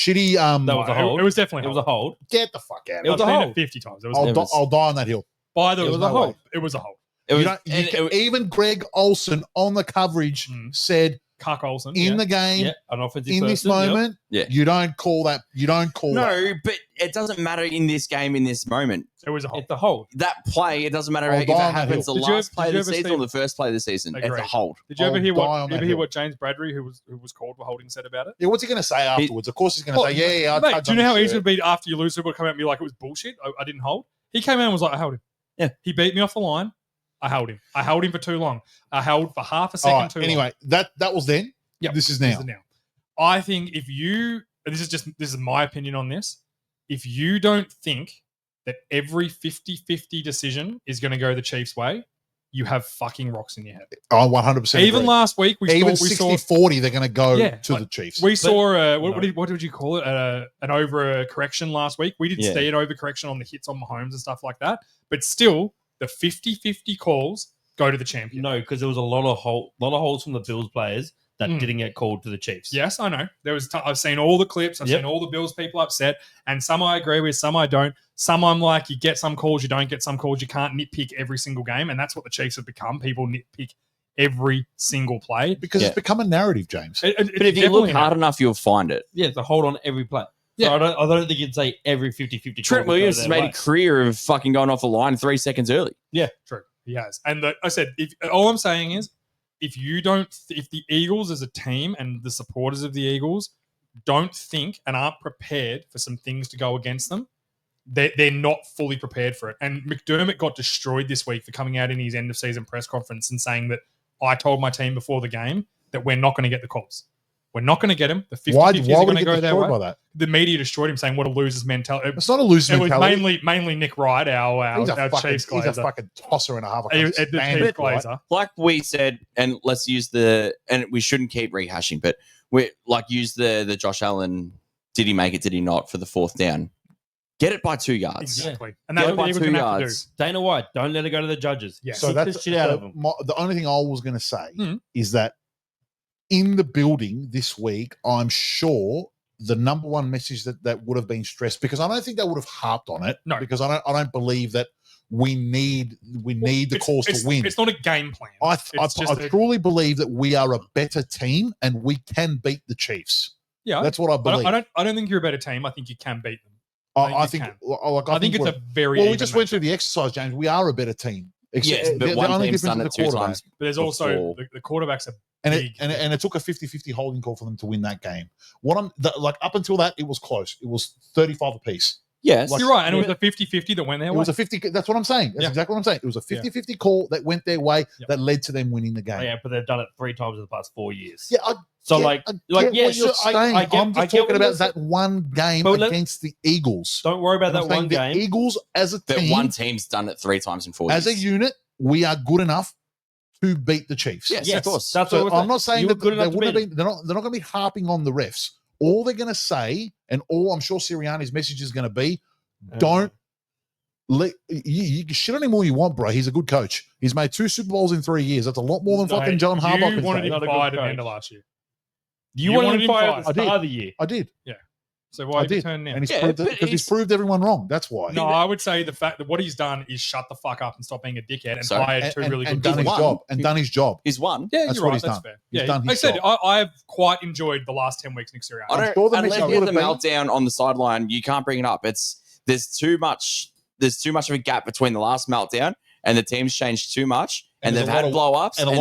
That was a hold. It was definitely It was a hold. Get the fuck out It of was here. a I've seen hold. it 50 times. It was, I'll die on that hill. by the It was no a hold. way. It was a hold. It was, Even Greg Olson on the coverage Mm. said Cuck Olsen. in yeah. the game, Yeah, an offensive in this person, yep. moment, Yeah. you don't call that. You don't call that. no, but it doesn't matter in this game, in this moment. It was a hold. It's a hold. That play, it doesn't matter I'll if die it on that happens the hill. Did you last ever- play of did the you ever season see- or the first play of the season. It's Agreed. a hold. Did you ever I'll hear die on that hill. what James Bradbury, who was called for holding, said about it? Yeah, what's he going to say afterwards? Of course, he's going to Well, say, "Yeah, I Mate, tugged do you know on how his easy it shirt." would be after you lose Super Bowl to come out and be like, it was bullshit? I didn't hold. He came out and was like, I held him. Yeah. He beat me off the line. I held him. I held him for too long. I held for half a All second right, too long. anyway, that was then. Yep. This is This now. is now. I think if you, this is my opinion on this. If you don't think that every 50-50 decision is going to go the Chiefs' way, you have fucking rocks in your head. I 100%. Even agree. last week, we even saw 60-40, they're going to go Yeah, to like, the Chiefs. we saw no. what did you call it? An overcorrection last week. We did Yeah. see an overcorrection on the hits on Mahomes and stuff like that. But still, the 50-50 calls go to the champion. No, because there was a lot of holds from the Bills players that Mm. didn't get called to the Chiefs. Yes, I know. I've seen all the clips. I've Yep. seen all the Bills people upset, and some I agree with, some I don't. Some I'm like, you get some calls, you don't get some calls. You can't nitpick every single game, and that's what the Chiefs have become. People nitpick every single play. because Yeah. it's become a narrative, James. But if you look hard enough, you'll find it. Yeah, it's a hold on every play. Yeah. So I don't think you'd say every 50-50. Trent call would go Williams has their made way. a career of fucking going off the line 3 seconds early. True, he has. And I said, if all I'm saying is, if the Eagles as a team and the supporters of the Eagles don't think and aren't prepared for some things to go against them, they're not fully prepared for it. And McDermott got destroyed this week for coming out in his end of season press conference and saying that I told my team before the game that we're not going to get the calls. We're not going to get them. The 50-50s Why are would going he to get go their destroyed way. by that? The media destroyed him, saying what a loser's mentality. It's not a loose It was mentality. mainly Nick Wright, our He's a Chiefs fucking glazer. tosser and a half. I He- can't the stand Chiefs it, right? glazer. Like we said, and let's use and we shouldn't keep rehashing, but we use the Josh Allen, did he make it, did he not, for the 4th down. Get it by 2 yards. Exactly. And Get that's it what by the Eagles 2 going to have to do. yards. Dana White, don't let it go to the judges. Yeah. So Kick that's the shit out so of them. the only thing I was going to say Hmm. is that in the building this week, I'm sure the number one message that would have been stressed, because I don't think they would have harped on it. No. Because I don't believe that we need the calls to win. It's not a game plan. I It's just a- truly believe that we are a better team and we can beat the Chiefs. Yeah, That's what I believe. I don't think you're a better team. I think you can beat them. I think think. you Like, I think it's we're- a very Well, we even just went matchup. through the exercise, James. We are a better team. Yes, but one team's done it 2 quarterback. times. But there's also before. the quarterbacks are And big. it took a 50-50 holding call for them to win that game. Like up until that, it was close. It was 35 apiece. Yes. Like- You're right, and it was a 50-50 that went their It way. was a 50. That's what I'm saying. That's Yeah. exactly what I'm saying. It was a 50-50 call that went their way Yep. that led to them winning the game. Yeah, but they've done it 3 times in the past 4 years. Yeah, So get- like, I like get yeah, what you're sure, saying. I get, I'm I just get talking what you're about that one game But let- against the Eagles. Don't worry about And that I'm saying one the game. Eagles as a That team, one team's done it 3 times in 4 as a years. unit, we are good enough to beat the Chiefs. Yes, Yes, of course. that's So what we're I'm not saying You were that good they enough to wouldn't beat have been. They're not going to be harping on the refs. All they're going to say, and all I'm sure Sirianni's message is going to be, don't let you can shit on him all you want, bro. He's a good coach. He's made 2 Super Bowls in 3 years. That's a lot more than fucking John Harbaugh. You can wanted say. him Not a good fired at the coach. end of last year. You You wanted wanted him him fired fired. at the I did. start of the year. I did. So why I have you did. turned now? And he's Yeah, proved but because he's he's- proved everyone wrong. That's why. No, I would say the fact that what he's done is shut the fuck up and stop being a dickhead and Sorry. hired 2 really and good done his He's coaches. won. job. And done his job. He's won. Yeah, That's you're what right. he's That's done. fair. He's Yeah, done like I his said, job. I've quite enjoyed the last 10 weeks Nick Sirianni. I I'm don't, sure the unless message he has would the have been- meltdown on the sideline, you can't bring it up. There's too much of a gap between the last meltdown and the team's changed too much, and there's they've a lot had of- blow ups and a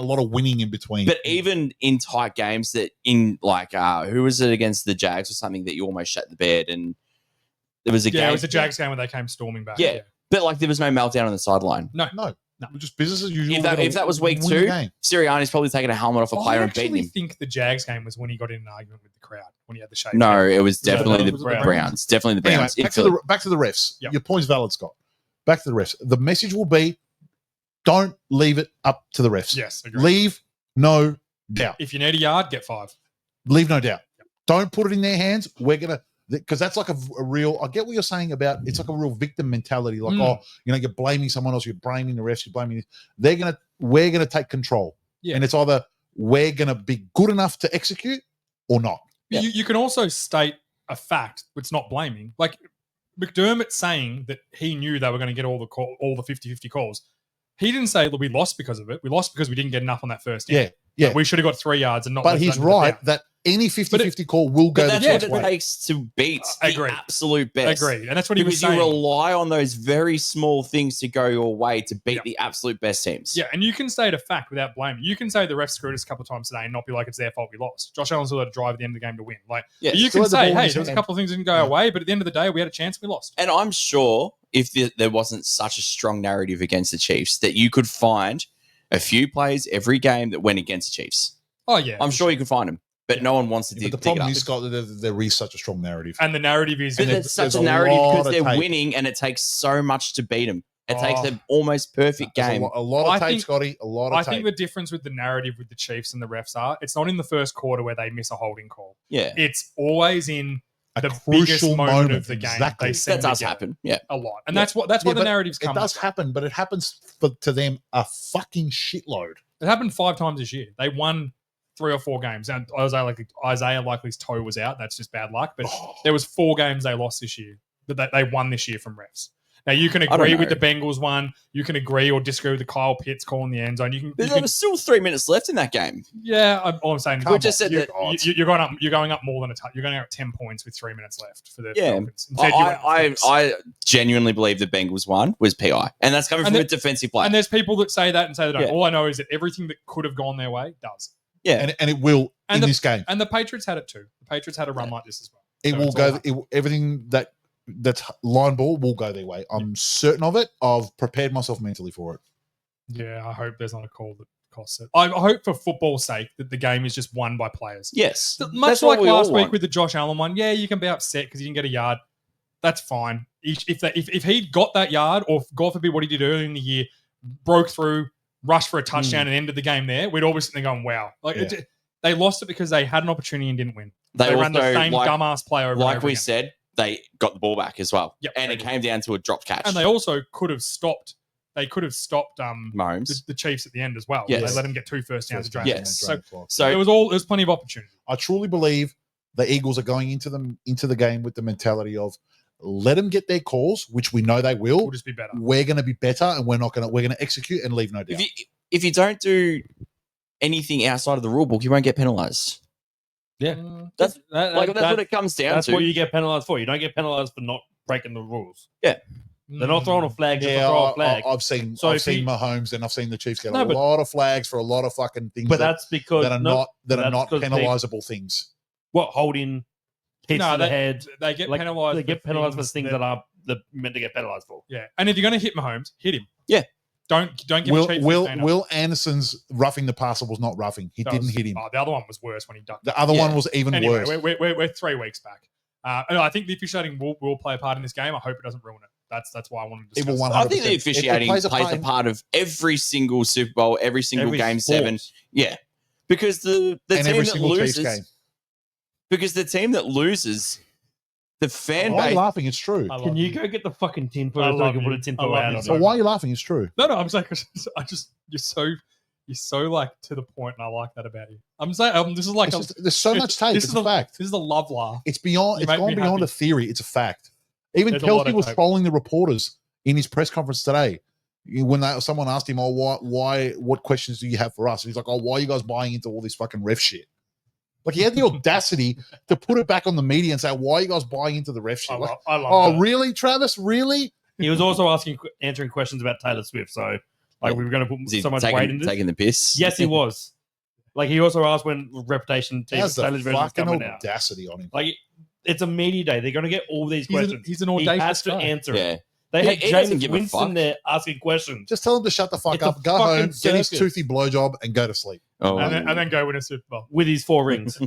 lot of winning in between. But even in tight games, that in like who was it against the Jags or something that you almost shut the bed, and there was a Yeah, game. it was a Jags game when they came storming back. Yeah. But like there was no meltdown on the sideline. no, just business as usual. If We're that- gonna if that was week win the 2, game. Sirianni's probably taken a helmet off a player I and beaten actually him. think the Jags game was when he got in an argument with the crowd when he had the shade. No, it was definitely that the was the Browns. Definitely the Anyway, Browns. back to the refs. Yep. Your point's valid, Scott. Back to the refs. The message will be: don't leave it up to the refs. Yes, agree. Leave no doubt. If you need a yard, get 5. Leave no doubt. Don't put it in their hands. We're gonna, because that's like a real. I get what you're saying about. It's like a real victim mentality. Like, Mm. you're blaming someone else. You're blaming the refs. You're blaming. We're gonna take control. Yeah. And it's either we're gonna be good enough to execute or not. Yeah. You can also state a fact, it's not blaming. Like McDermott saying that he knew they were going to get all the 50-50 calls. He didn't say, look, we lost because of it. We lost because we didn't get enough on that first down. Yeah. We should have got 3 yards and not. But left he's under the right down. that any 50-50 call will go But the that's Chiefs' what it way. takes to beat I the agree. absolute best. Agreed. And that's what he was Because you saying. rely on those very small things to go your way to beat Yeah. the absolute best teams. Yeah, and you can state a fact without blaming. You can say the refs screwed us a couple of times today and not be like it's their fault we lost. Josh Allen still had to drive at the end of the game to win. Like Yeah, you still can had the ball say, in hey, his there was a hand. couple of things that didn't go our way, but at the end of the day, we had a chance, we lost. And I'm sure if there wasn't such a strong narrative against the Chiefs, that you could find a few plays every game that went against the Chiefs. Oh yeah, I'm sure you could find them, but no one wants to But dig, the dig it problem up. is, Scott, that there is such a strong narrative. and the narrative is But And there's such there's a a narrative lot because of they're tape. winning, and it takes so much to beat them. It takes Oh. an almost perfect There's game. a lot I of tape, think- Scotty. A lot of I tape. think the difference with the narrative with the Chiefs and the refs are it's not in the first quarter where they miss a holding call. Yeah, It's always in a the biggest crucial moment of the game. Exactly. They seem that to does get happen. Yeah, a lot, and Yeah. that's why Yeah, the but narratives come. It does with. happen, but it happens to them a fucking shitload. It happened 5 times this year. They won 3 or 4 games, and Isaiah Likely's toe was out. That's just bad luck. But there was 4 games they lost this year that they won this year from refs. Now you can don't agree with know. the Bengals one. You can agree or disagree with the Kyle Pitts call in the end zone. You can, there was still 3 minutes left in that game. all I'm saying. Come We just on, said you that odds. You're going up. You're going up more than a touch. You're going up 10 points with 3 minutes left for the Yeah. Falcons. Instead, you went I 6. genuinely believe the Bengals won was PI, and that's coming And from the- a defensive play. And there's people that say that and say they don't. Yeah. All I know is that everything that could have gone their way does. Yeah, and it will And in the- this game. And the Patriots had it too. The Patriots had a run like this as well. It So will it's all go. right. Everything that's line ball will go their way. I'm certain of it. I've prepared myself mentally for it. Yeah, I hope there's not a call that costs it. I hope for football's sake that the game is just won by players. yes, Much That's what like we all last week want. with the Josh Allen one. Yeah, you can be upset because you didn't get a yard. That's fine. If he'd got that yard, or God forbid what he did earlier in the year, broke through, rushed for a touchdown, and ended the game there, we'd always sitting there going, "Wow!" Like Yeah. they lost it because they had an opportunity and didn't win. They They ran the also, same like- dumbass play over and like over we again. said, they got the ball back as well. Yep, and they it did. came down to a drop catch. And they also could have stopped. They could have stopped Mahomes. the Chiefs at the end as well. Yes. They let them get 2 first downs to drag Yes. them. So So there's plenty of opportunity. I truly believe the Eagles are going into the game with the mentality of let them get their calls, which we know they will. We'll just be better. We're going to be better, and we're going to execute and leave no doubt. If you don't do anything outside of the rule book, you won't get penalized. Yeah. That's That- that's what it comes down That's to. what you get penalized for. You don't get penalized for not breaking the rules. They're not Mm. throwing a flag just to Yeah, throw a flag. I've seen So I've if seen he- Mahomes and I've seen the Chiefs get No, a but- lot of flags for a lot of fucking things but that, that's because that are not that's because they- penalizable things. what holding hits No, to the head. They get Like, penalized. They get penalized for things that are meant to get penalized for. Yeah, and if you're going to hit Mahomes, hit him. Yeah. Don't give him a cheap 15er. Will Anderson's roughing the passer was not roughing. He That didn't was- hit him. Oh, the other one was worse when he ducked. The other Yeah. one was even Anyway, worse. we're 3 weeks back. And I think the officiating will play a part in this game. I hope it doesn't ruin it. That's why I wanted to It will discuss. 100%. I think the It officiating plays a plays part a in- part of every single Super Bowl, every single Every game sport. 7. Yeah, because the and team every that single Chiefs loses, game. because the team that loses, the fan Why are base. you laughing? It's true. I love Can you you. go get the fucking tinfoil I so I love can put you. a tinfoil I love out you on So it? why are you laughing? It's true. No, I'm saying you're so like to the point, and I like that about you. I'm saying this is like It's just- there's so much tape. this It's is a fact. This is a love laugh. It's beyond. You It's make gone me beyond happy. a theory. It's a fact. Even There's a lot Kelsey of was tape. trolling the reporters in his press conference today when someone asked him, "Oh, what questions do you have for us?" And he's like, "Oh, why are you guys buying into all this fucking ref shit?" Like he had the audacity to put it back on the media and say, "Why are you guys buying into the ref shit?" Like, I love oh, that. really, Travis? Really? He was also answering questions about Taylor Swift. So, like, we were going to Is put he so much weight in taking, this. taking the piss? Yes, he was. Like, he also asked when Reputation That's the Taylor's version is fucking coming out. audacity on him. Like, it's a media day. They're going to get all these questions. He's an He audacious has to guy. answer it. Yeah. They He- had he doesn't James give a Winston fuck. there asking questions Just tell him to shut the fuck It's a up, go fucking home, get his circus. toothy blowjob, and go to sleep. Oh, and then go win a Super Bowl. with his 4 rings.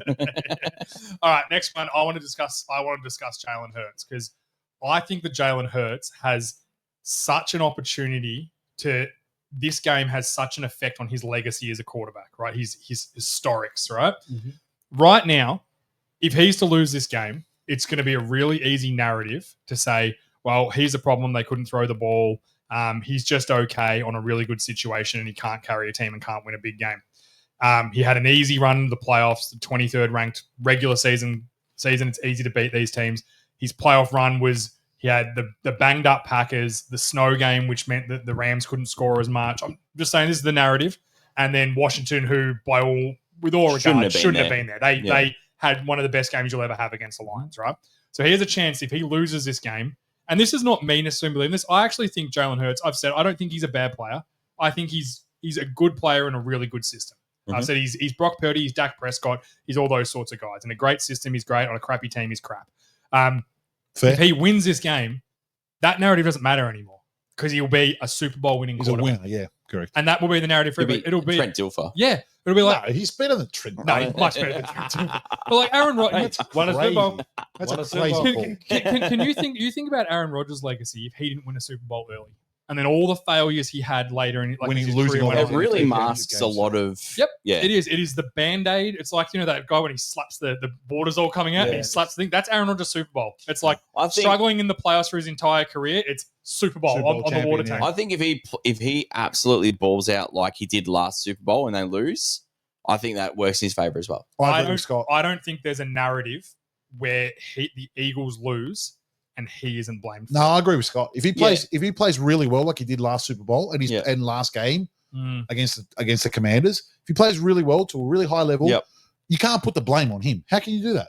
All right, next one. I want to discuss Jalen Hurts because I think that Jalen Hurts has such an opportunity to. This game has such an effect on his legacy as a quarterback, right? His historics, right? Mhm. Right now, if he's to lose this game, it's going to be a really easy narrative to say, well, here's a problem. They couldn't throw the ball. He's just okay on a really good situation and he can't carry a team and can't win a big game. He had an easy run to the playoffs, the 23rd ranked regular season. It's easy to beat these teams. His playoff run was he had the banged up Packers, the snow game, which meant that the Rams couldn't score as much. I'm just saying this is the narrative. And then Washington, who with all regard, shouldn't have been there. They had one of the best games you'll ever have against the Lions, right? So here's a chance if he loses this game. And this is not me necessarily believing this. I actually think Jalen Hurts, I've said, I don't think he's a bad player. I think he's a good player in a really good system. I've said he's Brock Purdy, he's Dak Prescott, he's all those sorts of guys. In a great system, he's great. On a crappy team, he's crap. Fair. If he wins this game, that narrative doesn't matter anymore because he'll be a Super Bowl winning He's a quarterback. winner. Yeah, correct. And that will be the narrative for everybody. It'll be Trent Dilfer. yeah, it'll be like No, he's better than Trent. no, he's much better than Trent. But like Aaron Rodgers, That's Won a Super crazy. Bowl. That's Won a a Super crazy Bowl. call. can you think about Aaron Rodgers' legacy if he didn't win a Super Bowl early, and then all the failures he had later in When as he's his losing career all went It those on. really games. masks a lot of. Yep. Yeah. It is. It is the band-aid. It's like, that guy when he slaps the borders all coming out and Yeah. he slaps the thing. That's Aaron Rodgers' Super Bowl. It's like I think. struggling in the playoffs for his entire career. It's Super Bowl, Super Bowl on the water champion, tank. I think if he absolutely balls out like he did last Super Bowl and they lose, I think that works in his favor as well. I agree with Scott. I don't think there's a narrative where the Eagles lose and he isn't blamed for No, I agree with Scott. If he plays really well like he did last Super Bowl and Yeah. and last game it. Mm. against the Commanders, if he plays really well to a really high level, Yep. you can't put the blame on him. How can you do that?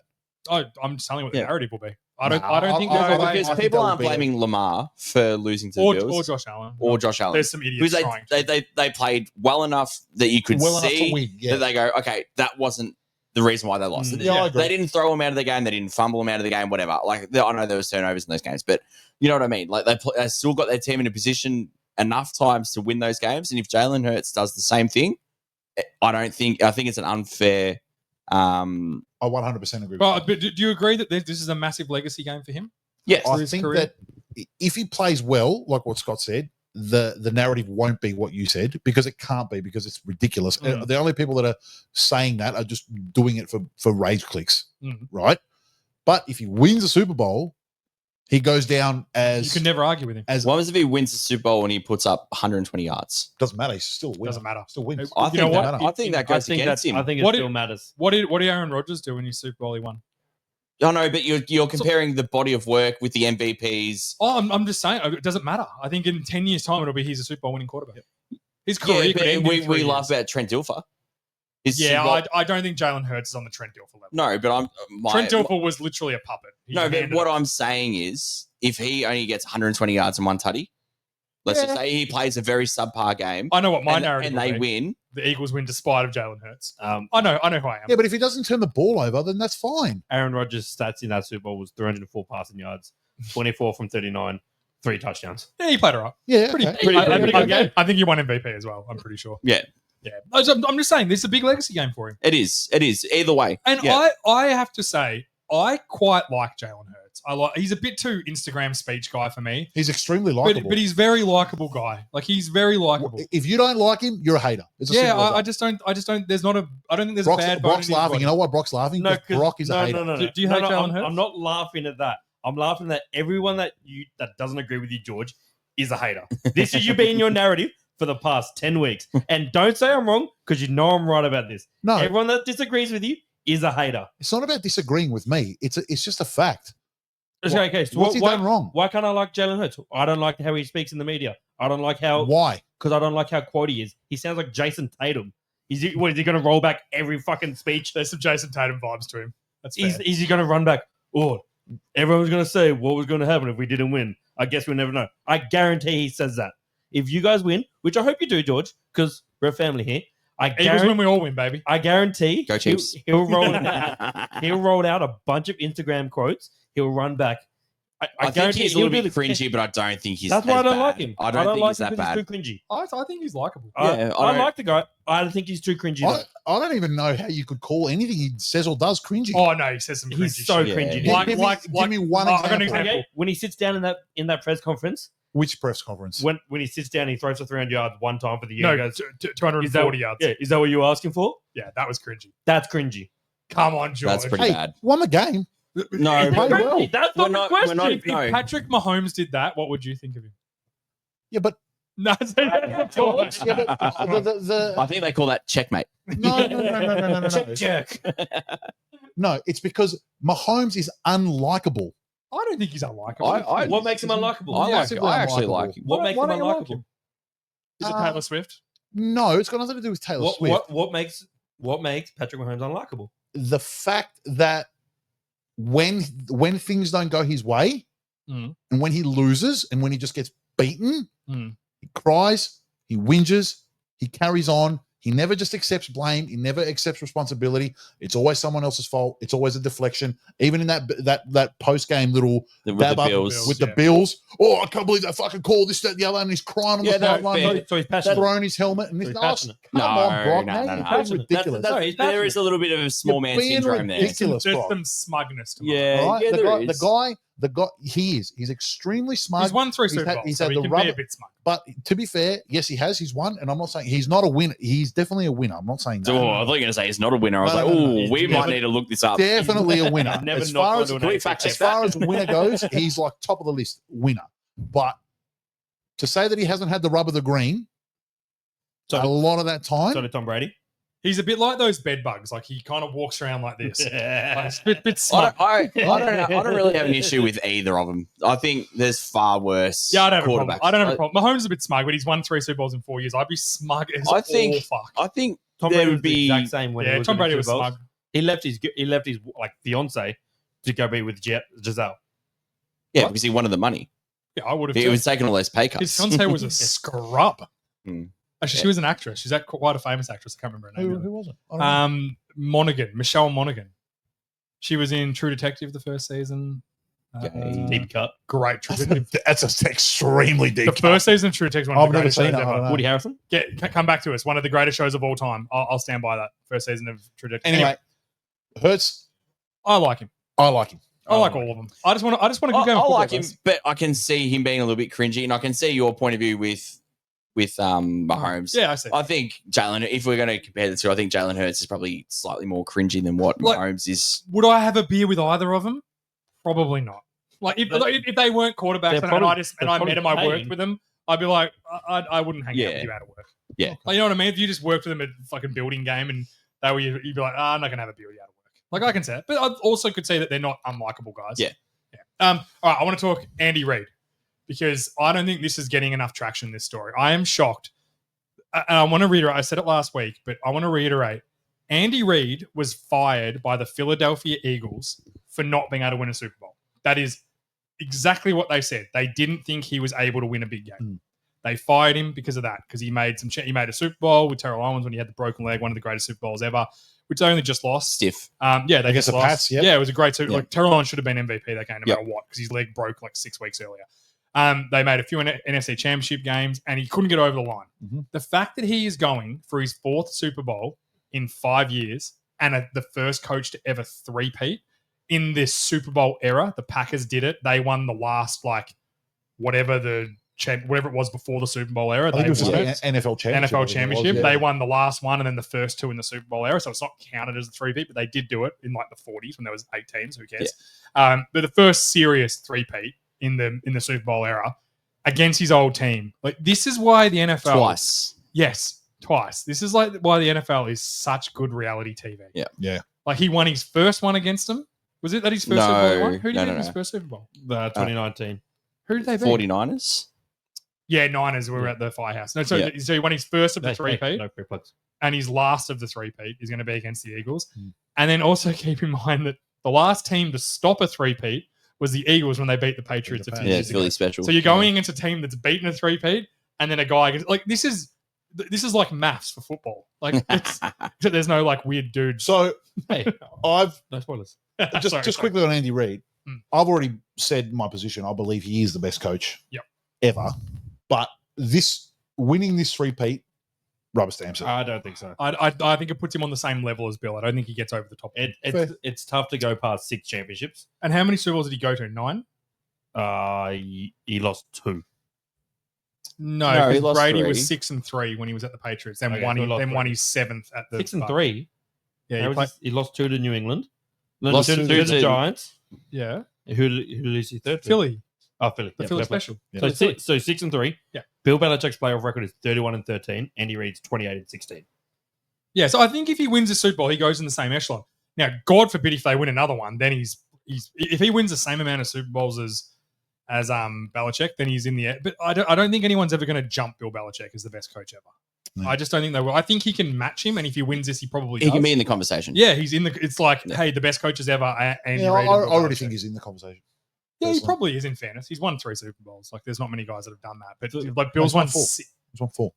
I'm just telling you what the Yeah. narrative will be. I don't think I- there's I- a way. Because I think people that would aren't be blaming Lamar for losing to the Or Bills Josh Allen. or Josh Allen. There's some idiots Because trying. they played well enough that you could well enough see to win. Yeah. that they go, okay, that wasn't the reason why they lost. Yeah, I agree. They didn't throw him out of the game. They didn't fumble him out of the game. Whatever. Like I know there was turnovers in those games, but you know what I mean. Like they still got their team in a position enough times to win those games. And if Jalen Hurts does the same thing, I think it's an unfair. I 100% agree with Well, that. but do you agree that this is a massive legacy game for him? Yes, I his think career. that if he plays well, like what Scott said, the narrative won't be what you said because it can't be because it's ridiculous. Mm. The only people that are saying that are just doing it for rage clicks, Mm. right? But if he wins a Super Bowl, he goes down as You can never argue with him. as what was if he wins the Super Bowl and he puts up 120 yards? doesn't matter. He's still a winner. Doesn't matter. Still wins. I You think know what? that, I think that I goes think against him. I think it What still it- matters. What did Aaron Rodgers do in his Super Bowl he won? I know, but you're comparing the body of work with the MVPs. Oh, I'm just saying it doesn't matter. I think in 10 years' time it'll be he's a Super Bowl winning quarterback. His career Yeah, could end but in 3 we years. laugh about Trent Dilfer. Yeah, I don't think Jalen Hurts is on the Trent Dilfer level. No, but Trent Dilfer was literally a puppet. He No, but handed what it. I'm saying is, if he only gets 120 yards and 1 tutty, let's just say he plays a very subpar game, I know what my and, narrative and will they be. win. The Eagles win despite of Jalen Hurts. Um, I know who I am. Yeah, but if he doesn't turn the ball over, then that's fine. Aaron Rodgers' stats in that Super Bowl was 304 passing yards, 24 from 39, 3 touchdowns. Yeah, he played all right. Yeah, Pretty- okay. pretty- I think- good game. I think he won MVP as well. I'm pretty sure. Yeah, Yeah, I'm just saying this is a big legacy game for him. it is. It is. Either way. And Yeah. I have to say, I quite like Jalen Hurts. He's a bit too Instagram speech guy for me, He's extremely likable. but he's very likable guy. Like he's very likable. If you don't like him, you're a hater. It's as Yeah, simple as I that. just don't. I don't think there's Brock's, a bad. Brock's bone in laughing. his You body. know why Brock's laughing? No, Because Brock is a hater. no. Do you hate Jalen Hurts? I'm not laughing at that. I'm laughing that everyone that doesn't agree with you, George, is a hater. This is you being your narrative for the past 10 weeks. And don't say I'm wrong, because you know I'm right about this. No, Everyone that disagrees with you is a hater. it's not about disagreeing with me. It's just a fact. Okay, so What's he done wrong? Why can't I like Jalen Hurts? I don't like how he speaks in the media. I don't like how, Why? because I don't like how quote he is. He sounds like Jason Tatum. Is he going to roll back every fucking speech? There's some Jason Tatum vibes to him. That's fair. Is he going to run back? Oh, everyone was going to say what was going to happen if we didn't win. I guess we'll never know. I guarantee he says that. If you guys win, which I hope you do, George, because we're a family here, Eagles when we all win, baby. I guarantee Go Chiefs. he'll roll out a bunch of Instagram quotes. He'll run back. I think guarantee he's a little he'll bit do the- cringy, but I don't think he's. That's why I as don't bad. like him. I don't think like he's him that 'cause bad. He's too cringy. I think he's likable. Yeah, I don't- like the guy. I don't think he's too cringy. I, though. I don't even know how you could call anything he says or does cringy. Oh no, he says some. He's cringy so shit. cringy. Yeah. Give me one I got an example. example. Okay, when he sits down in that press conference, Which press conference? when he sits down, he throws for 300 yards one time for the year. No, He goes, 240 yards. Yeah, is that what you're asking for? Yeah, that was cringy. That's cringy. Come on, George. That's pretty Hey, bad. won the game. No, He played well. That's We're not not- the question. we're not- If No. Patrick Mahomes did that, what would you think of him? Yeah, but No, yeah, but the I think they call that checkmate. no. Jerk. No, it's because Mahomes is unlikable. I don't think he's unlikable. What makes him unlikable? simply I actually unlikable. like him. What makes Why him don't you like unlikable? him? Is it Uh, Taylor Swift? No, it's got nothing to do with Taylor Swift. What makes Patrick Mahomes unlikable? The fact that when things don't go his way, Mm. and when he loses, and when he just gets beaten, Mm. he cries, he whinges, he carries on. He never just accepts blame. He never accepts responsibility. It's always someone else's fault. It's always a deflection. Even in that post game little With dab the up Bills. with yeah. the Bills. Oh, I can't believe that fucking call this, that, the other, and he's crying on Yeah, the that's sideline. fair. He's So he's passionate. throwing his helmet and this. So he's Oh, passionate. come on, Brock, No, man. no, You're no. being Passionate. ridiculous. That's- he's There is a little bit of a small You're man being syndrome there. ridiculous. There's Brock. some smugness to him. Yeah, All right? yeah, the there guy, is. the guy, he is. He's extremely smart. He's won 3 He's Super had- Bowls, he's so had he the can be rubber- a bit smug. But to be fair, yes, he has. He's won, and I'm not saying he's not a winner. He's definitely a winner. I'm not saying that. Oh, I thought you were going to say he's not a winner. I was No, like, no, no, oh, no. we He's might need to look this up. Definitely a winner. Never as not far gone as, to an Can we AFC fact as check far as winner goes, he's like top of the list winner. But to say that he hasn't had the rub of the green So- a lot of that time, So did Tom Brady. He's a bit like those bed bugs. Like he kind of walks around like this. Like, it's a bit I smug. don't really have an issue with either of them. I think there's far worse Yeah, I don't have a problem. quarterbacks. I don't have a problem. Mahomes is a bit smug, but he's won 3 Super Bowls in 4 years. I'd be smug as I think- all fuck. I think Tom there Brady would was the be. exact same when he Yeah, was Tom winning Brady was Super Bowls. smug. He left his like fiance to go be with Giselle. Yeah, because he wanted the money. Yeah, I would have. He was taking all those pay His cuts. fiance was a scrub. Hmm. Actually, Yeah. she was an actress. She's quite a famous actress. I can't remember her name. who was it? I don't know. Monaghan, Michelle Monaghan. She was in True Detective the first season. Okay. Deep cut. Great True Detective. That's an extremely deep. The first season of True Detective is one I've of the never greatest seen shows it. I ever. don't know. Woody Harrelson. Come back to us. One of the greatest shows of all time. I'll stand by that. First season of True Detective. Anyway, Hurts, I like him. I like him. I like all of them. I just want a good game. I of like football, him, guys. but I can see him being a little bit cringy, and I can see your point of view with Mahomes. Yeah, I see. I think Jalen. If we're going to compare the two, I think Jalen Hurts is probably slightly more cringy than what Like- Mahomes is. Would I have a beer with either of them? Probably not. Like if they weren't quarterbacks They're and I probably- met them, I they're worked with them, I'd be like, I wouldn't hang out Yeah. with you out of work. Yeah. Like, you know what I mean? If you just worked with them at a fucking building game and you'd be like, I'm not gonna have a beer with you out of work. Like I can say it, but I also could say that they're not unlikable guys. Yeah. All right, I want to talk Andy Reid because I don't think this is getting enough traction. This story, I am shocked, and I want to reiterate. I said it last week, but I want to reiterate. Andy Reid was fired by the Philadelphia Eagles for not being able to win a Super Bowl. That is exactly what they said. They didn't think he was able to win a big game. They fired him because of that, because he made he made a Super Bowl with Terrell Owens when he had the broken leg, one of the greatest Super Bowls ever, which they only just lost. Stiff. Yeah, they Against just the lost. Pats, yep. Yeah, it was a great Super. Yeah. Like Terrell Owens should have been MVP that game, no Yep. matter what, because his leg broke like 6 weeks earlier. They made a few NFC Championship games, and he couldn't get over the line. Mhm. The fact that he is going for his 4th Super Bowl in 5 years and the first coach to ever three-peat in this Super Bowl era, the Packers did it. They won the last whatever it was before the Super Bowl era. I think it was They won just an NFL championship. NFL I think it was, championship. yeah. They won the last one and then the first 2 in the Super Bowl era. So it's not counted as a three-peat, but they did do it in like the 40s when there was 8 teams. Who cares? But the first serious three-peat in the Super Bowl era against his old team. Like this is why the NFL Twice. Yes, twice. This is like why the NFL is such good reality TV. Yeah. Yeah. Like he won his first one against them. Was it that his first No. Super Bowl he won? Who did No, he no, win his no. first Super Bowl? 2019. Who did they beat? 49ers. Yeah, Niners were Yeah. at the Firehouse. No, so, Yeah. so he won his first of the three-peat. No free plugs. And his last of the three-peat is going to be against the Eagles. Mm. And then also keep in mind that the last team to stop a three-peat was the Eagles when they beat the Patriots a few Yeah, years ago. Philly special. So you're going against a team that's beaten a three-peat, and then a guy gets, like this is like maths for football. Like it's there's no like weird dudes. So Hey, I've no spoilers. just quickly on Andy Reid. I've already said my position. I believe he is the best coach Yep. ever. But winning this three-peat rubber stamps it. I don't think so. I think it puts him on the same level as Bill. I don't think he gets over the top. It's tough to go past 6 championships. And how many Super Bowls did he go to? 9? He lost 2. No, No, he 'cause lost Brady 3. was 6-3 when he was at the Patriots. Then Okay, won. so he lost Then won 3. his 7th at the 6 and 3. Yeah, He lost 2 to New England. Lost Two two to the to- Giants. yeah. Who loses his third? Philly, Oh, Philly. the Yeah, Philly fair play. special. Yeah. So 6 and 3. Yeah. Bill Belichick's playoff record is 31-13. Andy Reid's 28-16. Yeah, so I think if he wins the Super Bowl, he goes in the same echelon. Now, God forbid if they win another one, then he's if he wins the same amount of Super Bowls as Belichick, then he's in the air. But I don't think anyone's ever going to jump Bill Belichick as the best coach ever. No. I just don't think they will. I think he can match him, and if he wins this, he probably He does. can be in the conversation. Yeah, he's in the. It's like, Yeah. hey, the best coaches ever. Andy Yeah, Reid I and Bill already Belichick. think he's in the conversation. Yeah, he personally. probably is. In fairness, he's won 3 Super Bowls. Like, there's not many guys that have done that. But So- like, Bill's he's won won 4. 6. He's won 4.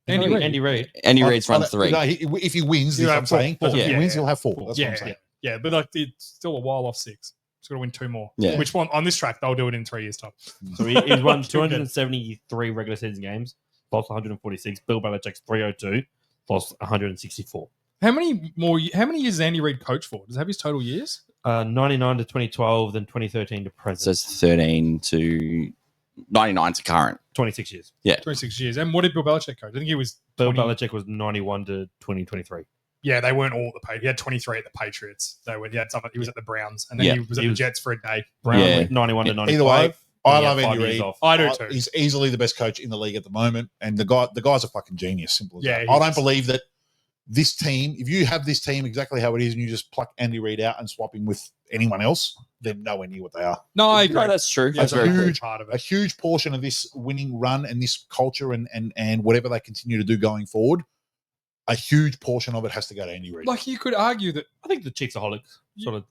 Andy Reid. Andy Reid. Andy Reid's run I- 3. No, if he wins, He'll this have I'm 4. saying. Four. If he Yeah, wins, yeah. he'll have 4. That's what Yeah, I'm saying. yeah, but like it's still a while off 6. He's got to win 2 more. Yeah. Which one on this track they'll do it in 3 years' time. So he's won Too good. 273 regular season games, lost 146. Bill Belichick's 302, lost 164. How many years has Andy Reid coached for? Does he have his total years? 99 to 2012, then 2013 to So present. it's 13 to 99 to current. 26 years. 26 years. And what did Bill Belichick coach? I think he was Bill 20 Belichick was 91 to 2023. Yeah, they weren't all at the Patriots. He had 23 at the Patriots. He was at the Browns, and then Yeah, he was at he the was- Jets for a day. Brown Yeah. went 91 to Either 95. Either way, I He had love 5 Andy years Reid. off. I do too. He's easily the best coach in the league at the moment, and the guy's a fucking genius. Simple as Yeah, that. he I don't is. believe that this team, if you have this team exactly how it is, and you just pluck Andy Reid out and swap him with anyone else, they're nowhere near what they are. No, I agree. No, that's true. Yeah, That's a very huge- true. part of A it. huge portion of this winning run and this culture and whatever they continue to do going forward, a huge portion of it has to go to Andy Reid. Like you could argue that I think the Chicksaholics sort of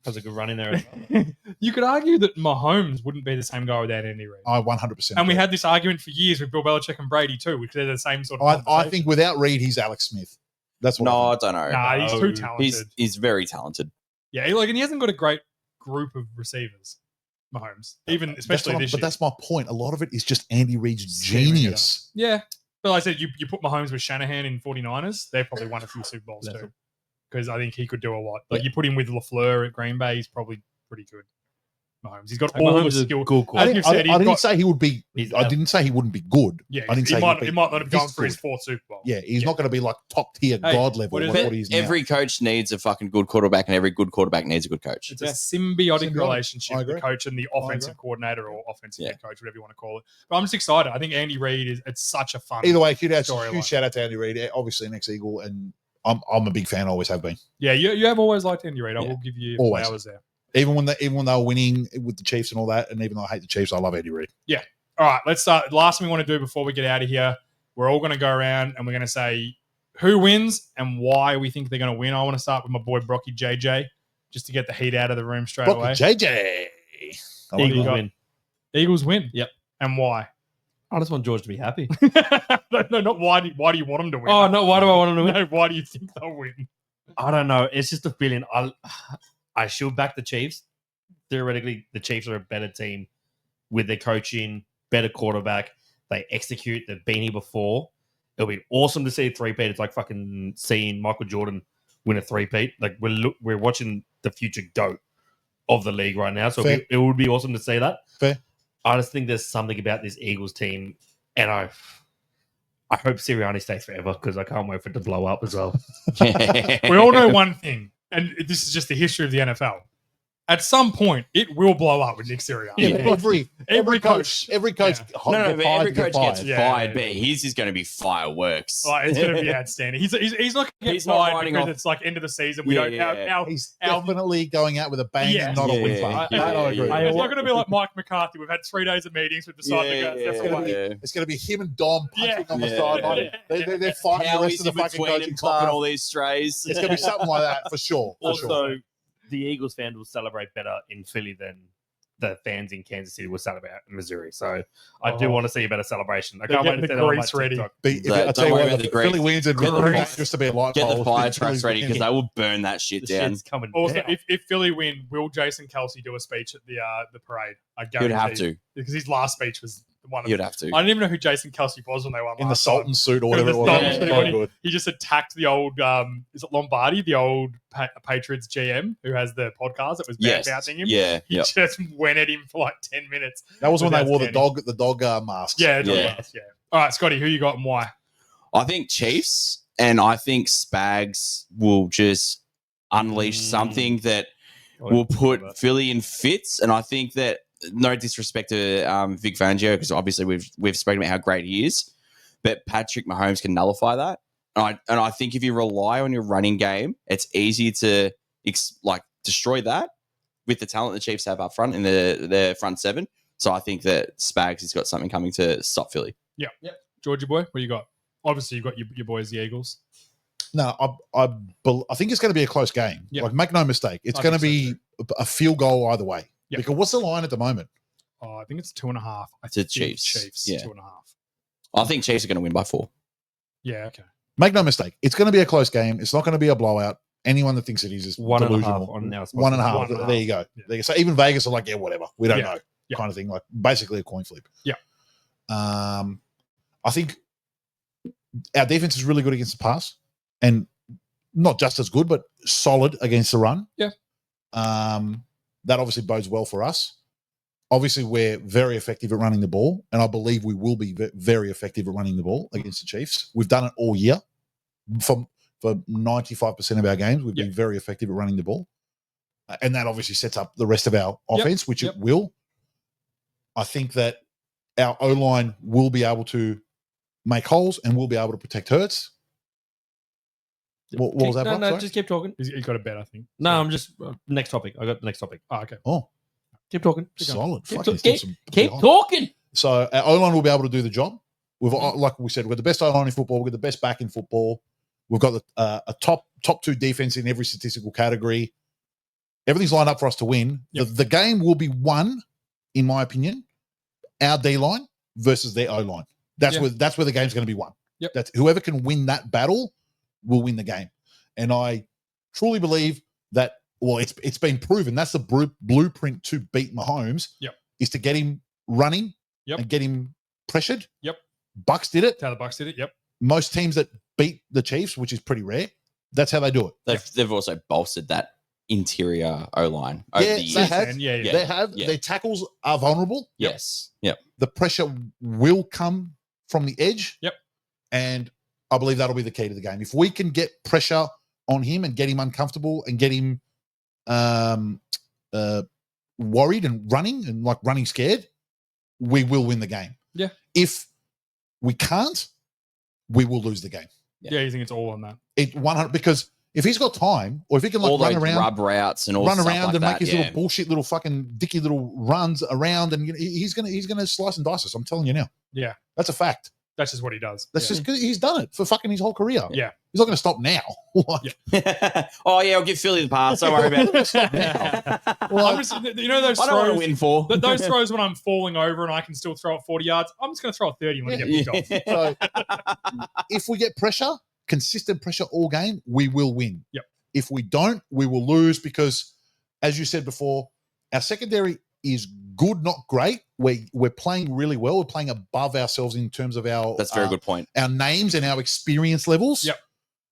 has a good run in there. as well. you could argue that Mahomes wouldn't be the same guy without Andy Reid. I 100%. And we agree. had this argument for years with Bill Belichick and Brady too, which they're the same sort of. I conversation. think without Reid, he's Alex Smith. That's what No, I I think. don't know. Nah, he's No. too talented. He's very talented. Yeah, and he hasn't got a great group of receivers, Mahomes. Even That's especially what this but year. that's my point. A lot of it is just Andy Reid's Scheming it genius. Yeah. But like I said, you put Mahomes with Shanahan in 49ers, they've probably won a few Super Bowls That's too. Because I think he could do a lot. Like you put him with LaFleur at Green Bay, he's probably pretty good. Mahomes. He's got all Mahomes the is a skill. good I As quarterback. didn't, you've said, I he's didn't got- say he would be. He's I didn't say he wouldn't be good. Yeah, I didn't he say might, he'd he be might not have gone this for his good. 4th Super Bowl. Yeah, he's not going to be like top tier Hey, god level what is like it? what he is now. Every coach needs a fucking good quarterback, and every good quarterback needs a good coach. It's a symbiotic Symbiotic. relationship I with the agree. coach and the offensive agree. coordinator or offensive Yeah. head coach, whatever you want to call it. But I'm just excited. I think Andy Reid it's such a fun. Either way, huge Storyline. shout out to Andy Reid, obviously an ex-Eagle, and I'm a big fan. Always have been. Yeah, you have always liked Andy Reid. I Yeah. will give you Always. flowers there. Even when they were winning with the Chiefs and all that, and even though I hate the Chiefs, I love Andy Reid. All right, let's start. Last thing we want to do before we get out of here, we're all going to go around and we're going to say who wins and why we think they're going to win. I want to start with my boy Brocky JJ, just to get the heat out of the room straight away. JJ. I like Eagles that. win. Eagles win. Yep. And why? I just want George to be happy. no, not why. Why do you want them to win? Oh no, why do I want him to win? No, why do you think they'll win? I don't know. It's just a feeling. I should back the Chiefs. Theoretically, the Chiefs are a better team with their coaching, better quarterback. They execute. They've been here before. It'll be awesome to see a three-peat. It's like fucking seeing Michael Jordan win a three-peat. Like we're watching the future GOAT of the league right now. So Fair. it would be awesome to see that. Fair. I just think there's something about this Eagles team, and I hope Sirianni stays forever because I can't wait for it to blow up as well. We all know one thing, and this is just the history of the NFL. At some point, it will blow up with Nick Sirianni. Yeah, every coach, Yeah. No, but every coach gets Yeah, fired, yeah, but his is going to be fireworks. Like, it's going to be outstanding. He's not going to get He's not fired riding because off- it's like end of the season. We Yeah, don't. yeah. He's our- definitely going out with a bang Yeah. and not a Yeah, win. yeah, for. yeah, I agree. yeah. It's not going to be like Mike McCarthy. We've had 3 days of meetings. We've decided to go Yeah, separate ways. yeah. It's going to be him and Dom punching on the Yeah. sideline. They're fighting the How rest he's of the in fucking between coaching and popping staff. all these strays. It's going to be something like that for sure. For Also, sure. the Eagles fans will celebrate better in Philly than the fans in Kansas City will celebrate in Missouri. So I do Oh. want to see a better celebration. I They're can't wait getting to the see that on my grease ready. TikTok. I'll Don't tell you worry what, about the the grease. Philly wins and Get the Missouri fire- just to be a light Get the pole. fire Philly's trucks ready because gonna- they will burn that shit The down. shit's coming Also, down. if Philly win, will Jason Kelsey do a speech at the parade? I You'd guarantee. have to. Because his last speech was one of You'd have to. I didn't even know who Jason Kelsey was when they won in the last time. Sultan suit or whatever it the was. Sultan It was suit, so when good. He just attacked the old, is it Lombardi, the old Patriots GM who has the podcast that was Yes. bad-mouthing him? Yeah. He Yep. just went at him for like 10 minutes. That was when they wore the outstanding. dog masks. Yeah, Yeah. yeah. All right, Scotty, who you got and why? I think Chiefs and I think Spags will just unleash something that will put Philly in fits. And I think that, no disrespect to Vic Fangio, because obviously we've spoken about how great he is, but Patrick Mahomes can nullify that. And I think if you rely on your running game, it's easy to destroy that with the talent the Chiefs have up front in their front seven. So I think that Spags has got something coming to stop Philly. Georgia boy, what you got? Obviously, you've got your boys, the Eagles. No, I think it's going to be a close game. Yep. Like, make no mistake, it's I going to think be a field goal either way. Yep. Because what's the line at the moment? Oh, I think it's 2.5. I To think Chiefs. Chiefs, Yeah. 2.5. I think Chiefs are going to win by 4. Yeah, okay. Make no mistake, it's going to be a close game. It's not going to be a blowout. Anyone that thinks it is 1.5 delusional. on now. 1.5. 1.5. There you go. Yeah. There you go. So even Vegas are like, yeah, whatever. We don't Yeah. know, Yeah. kind of thing. Like basically a coin flip. Yeah. I think our defense is really good against the pass, and not just as good, but solid against the run. Yeah. That obviously bodes well for us. Obviously, we're very effective at running the ball, and I believe we will be very effective at running the ball against the Chiefs. We've done it all year. For 95% of our games, we've been very effective at running the ball. And that obviously sets up the rest of our offense, which it will. I think that our O-line will be able to make holes and we'll be able to protect Hurts. What was that? No, Brock? no, Sorry? just keep talking. He's got a bet, I think. No, I'm just next topic. I got the next topic. Oh, okay. Oh, Keep talking. Keep going. solid. Keep, Fuck, to- he's done keep, some keep behind. talking. So our O-line will be able to do the job. Like we said, we've got the best O-line in football. We've got the best back in football. We've got a top 2 defense in every statistical category. Everything's lined up for us to win. Yep. The game will be won, in my opinion, our D-line versus their O-line. That's Yeah. where the game's going to be won. Yep. That's whoever can win that battle will win the game. And I truly believe that. Well, it's been proven. That's the blueprint to beat Mahomes. Yep. Is to get him running. Yep. And get him pressured. Yep. Bucks did it. That's how the Bucks did it. Yep. Most teams that beat the Chiefs, which is pretty rare, that's how they do it. They've also bolstered that interior O line over Yeah, the they years. have. And yeah. They have Yeah. their tackles are vulnerable. Yes. Yep. The pressure will come from the edge. Yep. And I believe that'll be the key to the game. If we can get pressure on him and get him uncomfortable and get him worried and running scared, we will win the game. Yeah. If we can't, we will lose the game. Yeah, you think it's all on that. It 100 because if he's got time, or if he can like All run those around, rub routes and all run stuff around like and that, make his yeah. little bullshit, little fucking dicky little runs around, and he's gonna slice and dice us. I'm telling you now. Yeah. That's a fact. That's just what he does. That's just good. He's done it for fucking his whole career. Yeah. He's not going to stop now. Like, Oh yeah, I'll give Philly the pass. Don't worry about it. well, I'm just, you know, those I don't want to throws, win for. those throws when I'm falling over and I can still throw it 40 yards. I'm just going to throw it 30 and let it get picked off. so if we get pressure, consistent pressure all game, we will win. Yep. If we don't, we will lose because, as you said before, our secondary is good, not great. We're playing really well. We're playing above ourselves in terms of our That's a very good point. our names and our experience levels. Yep.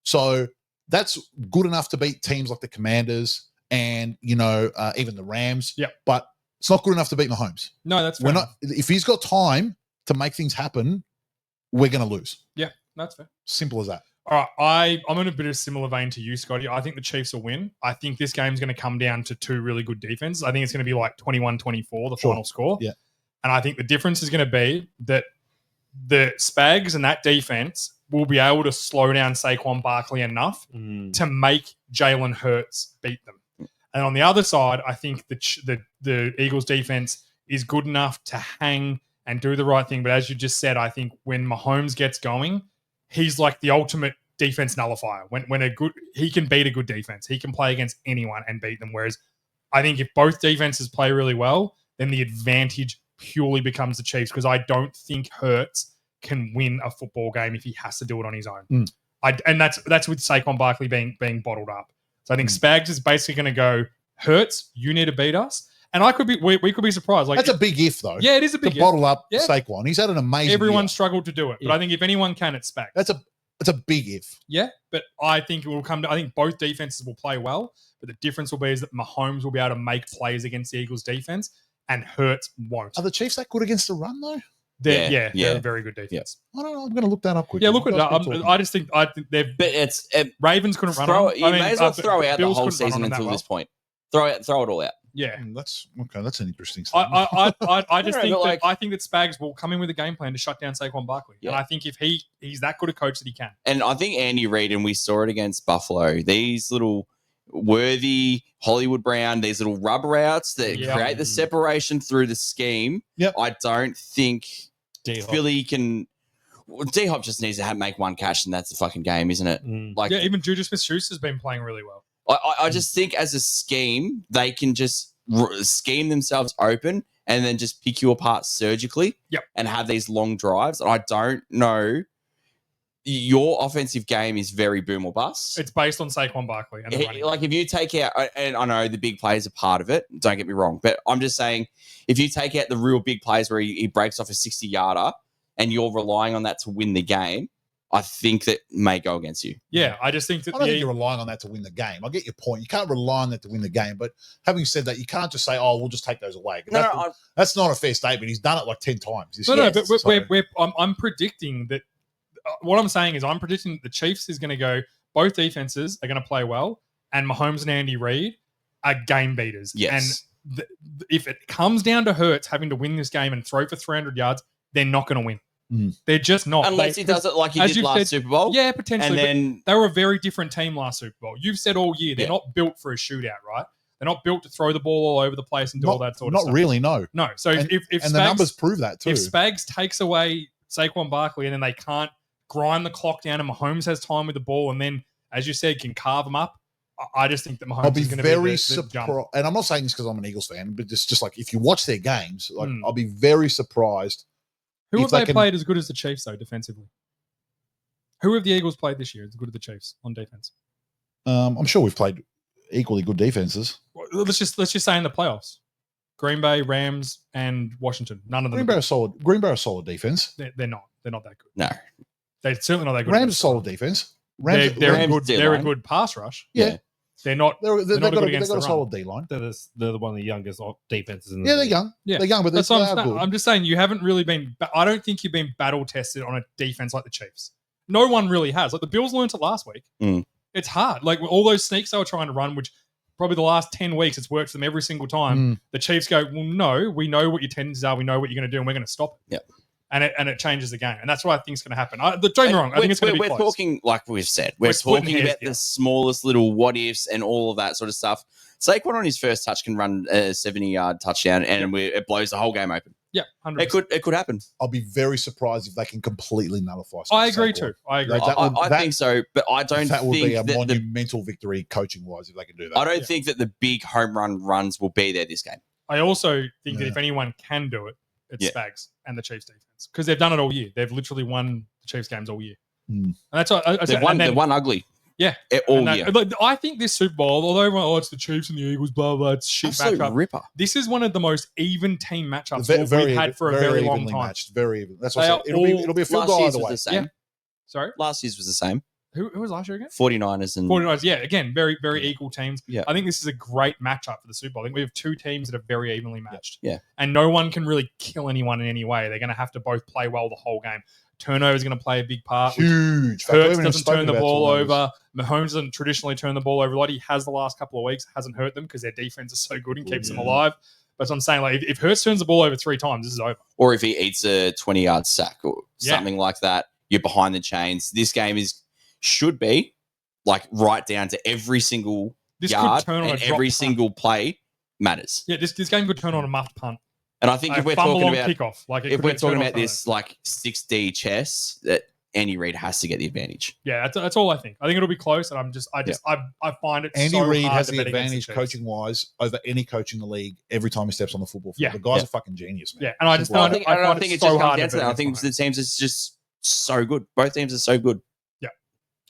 So that's good enough to beat teams like the Commanders and even the Rams. Yep. But it's not good enough to beat Mahomes. No, that's fair. We're not. If he's got time to make things happen, we're going to lose. Yeah, that's fair. Simple as that. All right, I'm in a bit of a similar vein to you, Scotty. I think the Chiefs will win. I think this game's going to come down to two really good defenses. I think it's going to be like 21-24, the Sure. final score. Yeah. And I think the difference is going to be that the Spags and that defense will be able to slow down Saquon Barkley enough to make Jalen Hurts beat them. And on the other side, I think the Eagles defense is good enough to hang and do the right thing. But as you just said, I think when Mahomes gets going, he's like the ultimate defense nullifier. He can beat a good defense. He can play against anyone and beat them. Whereas I think if both defenses play really well, then the advantage purely becomes the Chiefs because I don't think Hurts can win a football game if he has to do it on his own. And that's with Saquon Barkley being bottled up. So I think Spags is basically going to go, Hurts, you need to beat us. And we could be surprised. Like That's a big if, though. yeah, it is a To big. bottle up Yeah. Saquon. He's had an amazing Everyone year. struggled to do it, but I think if anyone can, it's Spags. That's a big if. Yeah, but I think it will come to. I think both defenses will play well, but the difference will be is that Mahomes will be able to make plays against the Eagles' defense, and Hurts won't. Are the Chiefs that good against the run, though? They're Yeah. a very good defense. I don't know. I'm going to look that up quickly. Yeah, look at You guys that. keep talking. I think they've But it's Ravens couldn't run. throw. on. You I mean, may as well throw out the Bills whole couldn't run season on that until well. this point. Throw it all out. Yeah. That's okay. That's an interesting statement. I just know, think but that like- I think that Spags will come in with a game plan to shut down Saquon Barkley, and Yeah. I think if he's that good a coach that he can. And I think Andy Reid, and we saw it against Buffalo, these little Worthy, Hollywood Brown, these little rub routes that Yeah. create the separation through the scheme. Yep. I don't think D-Hop. Philly can. D-Hop just needs to make one catch, and that's the fucking game, isn't it? Like, Yeah, even Juju Smith-Schuster's been playing really well. I just think as a scheme, they can just scheme themselves open and then just pick you apart surgically Yep. and have these long drives. And I don't know. Your offensive game is very boom or bust. It's based on Saquon Barkley and the running. Like if you take out, and I know the big plays are part of it, don't get me wrong, but I'm just saying if you take out the real big plays where he breaks off a 60-yarder and you're relying on that to win the game, I think that may go against you. Yeah, I just think that I don't think you're relying on that to win the game. I get your point. You can't rely on that to win the game. But having said that, you can't just say, "Oh, we'll just take those away." That's not a fair statement. He's done it like 10 times. this no, year. but So- I'm predicting that. What I'm saying is, I'm predicting that the Chiefs is going to go. Both defenses are going to play well, and Mahomes and Andy Reid are game beaters. Yes. And if it comes down to Hurts having to win this game and throw for 300 yards, they're not going to win. They're just not. Unless he does it like he as did you've last said- Super Bowl. Yeah, potentially. And but then they were a very different team last Super Bowl. You've said all year they're Yeah. not built for a shootout, right? They're not built to throw the ball all over the place and do all that sort of not stuff. really, no. No. So And, if and Spags, the numbers prove that too. if Spags takes away Saquon Barkley and then they can't grind the clock down and Mahomes has time with the ball and then, as you said, can carve them up, I just think that Mahomes I'll be is going to very be the surprised. jump. And I'm not saying this because I'm an Eagles fan, but just like if you watch their games, like Hmm. I'll be very surprised. Who if have they they can- played as good as the Chiefs, though, defensively? Who have the Eagles played this year as good as the Chiefs on defense? I'm sure we've played equally good defenses. Well, let's just say in the playoffs. Green Bay, Rams, and Washington. None of them. Green Bay are solid. Green Bay are solid defense. They're not. They're not that good. no. They're certainly not that good. Rams are against solid the defense. run. Rams, They're a Rams good. D They're a line. good pass rush. yeah, They're not. they're, not they've good got a against the solid D line. They're one of the youngest defenses in the Yeah, they're league. young. Yeah. They're young, but That's they what are I'm saying. good. I'm just saying you haven't really been. I don't think you've been battle tested on a defense like the Chiefs. No one really has. Like the Bills learned it last week. Mm. It's hard. Like all those sneaks they were trying to run, which probably the last 10 weeks it's worked for them every single time. Mm. The Chiefs go, well, no, we know what your tendencies are. We know what you're going to do, and we're going to stop it. Yep. and it changes the game. And that's what I think is going to happen. Don't get me wrong. I think it's going to be We're close. talking, like we've said, We're we're splitting talking hairs about here. the smallest little what ifs and all of that sort of stuff. Saquon on his first touch can run a 70-yard touchdown, and it blows the whole game open. Yeah, 100%. It could happen. I'll be very surprised if they can completely nullify. I agree Saquon. too. I agree. That would- I that- think so, but I don't That would be a think that the monumental victory coaching wise if they can do that. I don't think that the big home run runs will be there this game. I also think that Yeah. if anyone can do it, it's Yeah. Spags and the Chiefs defense because they've done it all year. They've literally won the Chiefs games all year, Hmm. and that's what I said. They've won ugly. Yeah. All And year. look, I think this Super Bowl, although everyone, it's the Chiefs and the Eagles, blah blah, it's shit Absolute matchup. ripper. This is one of the most even team matchups Very we've had for a very long evenly time. matched, very even. That's what They I are said. It'll be a field Last goal year's either was way. the same. Yeah. Sorry, Last year's was the same. who was last year again? 49ers and 49ers. Yeah, again, very very equal teams. Yeah. I think this is a great matchup for the Super Bowl. I think we have two teams that are very evenly matched. Yeah. And no one can really kill anyone in any way. They're going to have to both play well the whole game. Turnover is going to play a big part. Huge. Hurts doesn't turn the ball over. Mahomes doesn't traditionally turn the ball over a lot. He has the last couple of weeks. Hasn't hurt them because their defense is so good and keeps them alive. But I'm saying, like, if Hurts turns the ball over 3 times, this is over. or if he eats a 20-yard sack or Yeah. something like that, you're behind the chains. This game should be like right down to every single This yard could turn on and a drop every punt. single play matters. Yeah, this game could turn on a muffed punt. And I think A if we're fumble talking on about kickoff, like if we're talking about this like 6D chess, that Andy Reid has to get the advantage. yeah, that's all I think. I think it'll be close, and I find it Andy so Reid hard has to the bet against advantage Chiefs. coaching wise over any coach in the league every time he steps on the football field. Yeah. The guy's Yeah. a fucking genius, man. Yeah, and I just Well, find it, I I find think it it so just comes hard down to that. I bet think against the teams is just so good. Both teams are so good.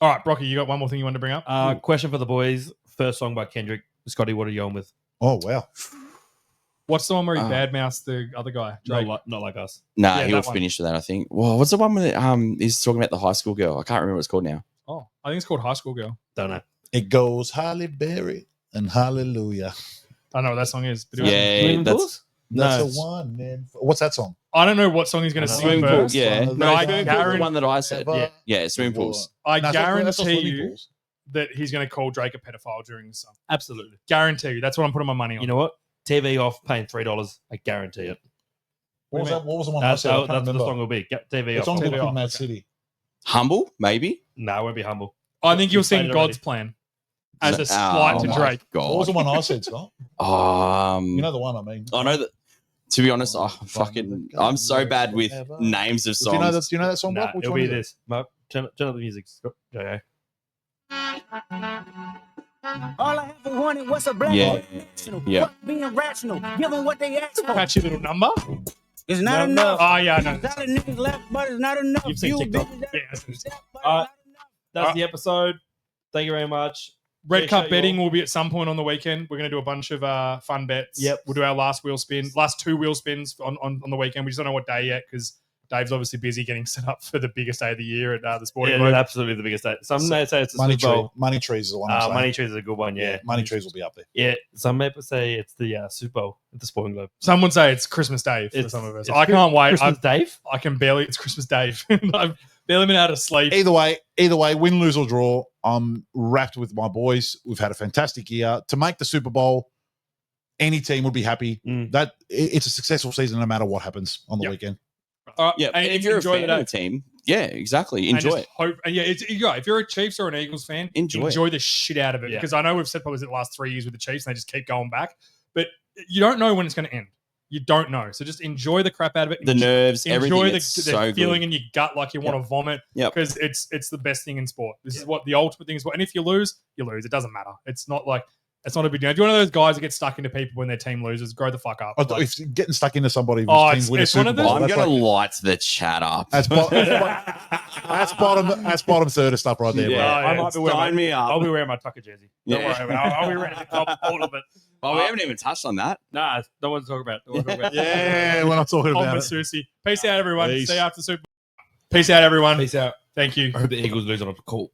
All right, Brocky, you got one more thing you wanted to bring up? Question for the boys. First song by Kendrick. Scotty, what are you on with? Oh wow. What's the one where he Uh, badmouths the other guy? Drake. Not like us. Nah, Yeah, he'll that one. finish with that, I think. Well, what's the one with he's talking about the high school girl? I can't remember what it's called now. Oh, I think it's called High School Girl. Don't know. It goes Halle Berry and Hallelujah. I don't know what that song is. But it was- Yeah, Swimming that's pools? That's No. the one, man. What's that song? I don't know what song he's going to I know. sing swimming pool. first. Yeah, One no, of I swimming pool's the guarantee- one that I said. Ever. Yeah, swimming pools. I No, that's not guarantee swimming you pools. that he's going to call Drake a pedophile during the song. Absolutely. Guarantee you. That's what I'm putting my money on. You know what? TV off, paying $3. I guarantee it. What was that? What was the one I That's said? I how can't that's what the remember. song will be. Get TV It's off. on TV Big off, Mad okay. City. Humble, maybe. No, it won't be humble. I think you'll You've played sing it God's already. Plan as a slight to my Drake. What was the God. one I said, Scott? Um, You know the one I mean. I know that. To be honest, I'm so bad with names of Do you know that? songs. Do you know that song? Nah, Brock? Which it'll one be is it? this. Mark, turn up the music. Okay. All I ever wanted was a black Yeah. rational. Yeah. Fuck being rational. Give them what they ask for. Catchy little number. It's not No, enough. Oh, yeah, I know. There's other niggas left, but it's not enough. You've seen You TikTok. bitches that Yeah, I've seen step, but it's Uh, not enough. That's the episode. Thank you very much. Red Appreciate Cup you betting all. will be at some point on the weekend. We're going to do a bunch of fun bets. Yep. We'll do our last two wheel spins on the weekend. We just don't know what day yet because Dave's obviously busy getting set up for the biggest day of the year at the sporting Yeah, globe. absolutely the biggest day. Some may say it's the Money Super Tree. Bowl. Money Trees is the one. I'm saying. Money Trees is a good one, yeah. Money Trees will be up there. Yeah, some people say it's the Super Bowl at the Sporting Globe. Some would say it's Christmas Day for It's- some of us. it's I can't wait. Christmas Dave? I can barely. It's Christmas Dave. I've barely been out of sleep. Either way, win, lose or draw, I'm wrapped with my boys. We've had a fantastic year. To make the Super Bowl, any team would be happy. Mm. It's a successful season no matter what happens on the Yep. weekend. All right, Yeah, and if you're a enjoy fan the of day. the team, yeah, exactly. And Enjoy just it. Hope, and yeah, if you're a Chiefs or an Eagles fan, Enjoy it. the shit out of it Yeah. because I know we've said probably the last 3 years with the Chiefs and they just keep going back, but you don't know when it's going to end. You don't know, so just enjoy the crap out of it. The nerves, Enjoy everything. the It's so feeling good. in your gut like you want to vomit Yep. because it's the best thing in sport. This is what the ultimate thing is. And if you lose, you lose. It doesn't matter. It's not a big deal. If you're one of those guys that get stuck into people when their team loses, grow the fuck up. I thought if getting stuck into somebody whose Oh, team it's- win a it's one Super of those- Bowl, I'm that's going to like- light the chat up. that's bottom third of stuff right there, Yeah. bro. Oh, I might be wearing Sign me I'll up. be wearing my Tucker jersey. Don't Yeah. worry about it. I'll be ready to cop all of it. Oh, we haven't even touched on that. Nah, don't want to talk about it. Don't want to talk about it. Yeah, we're not talking On about it. Masusi. Peace out, everyone. Peace. See you after Super. Peace out, everyone. Peace out. Thank you. I hope the Eagles lose on a call.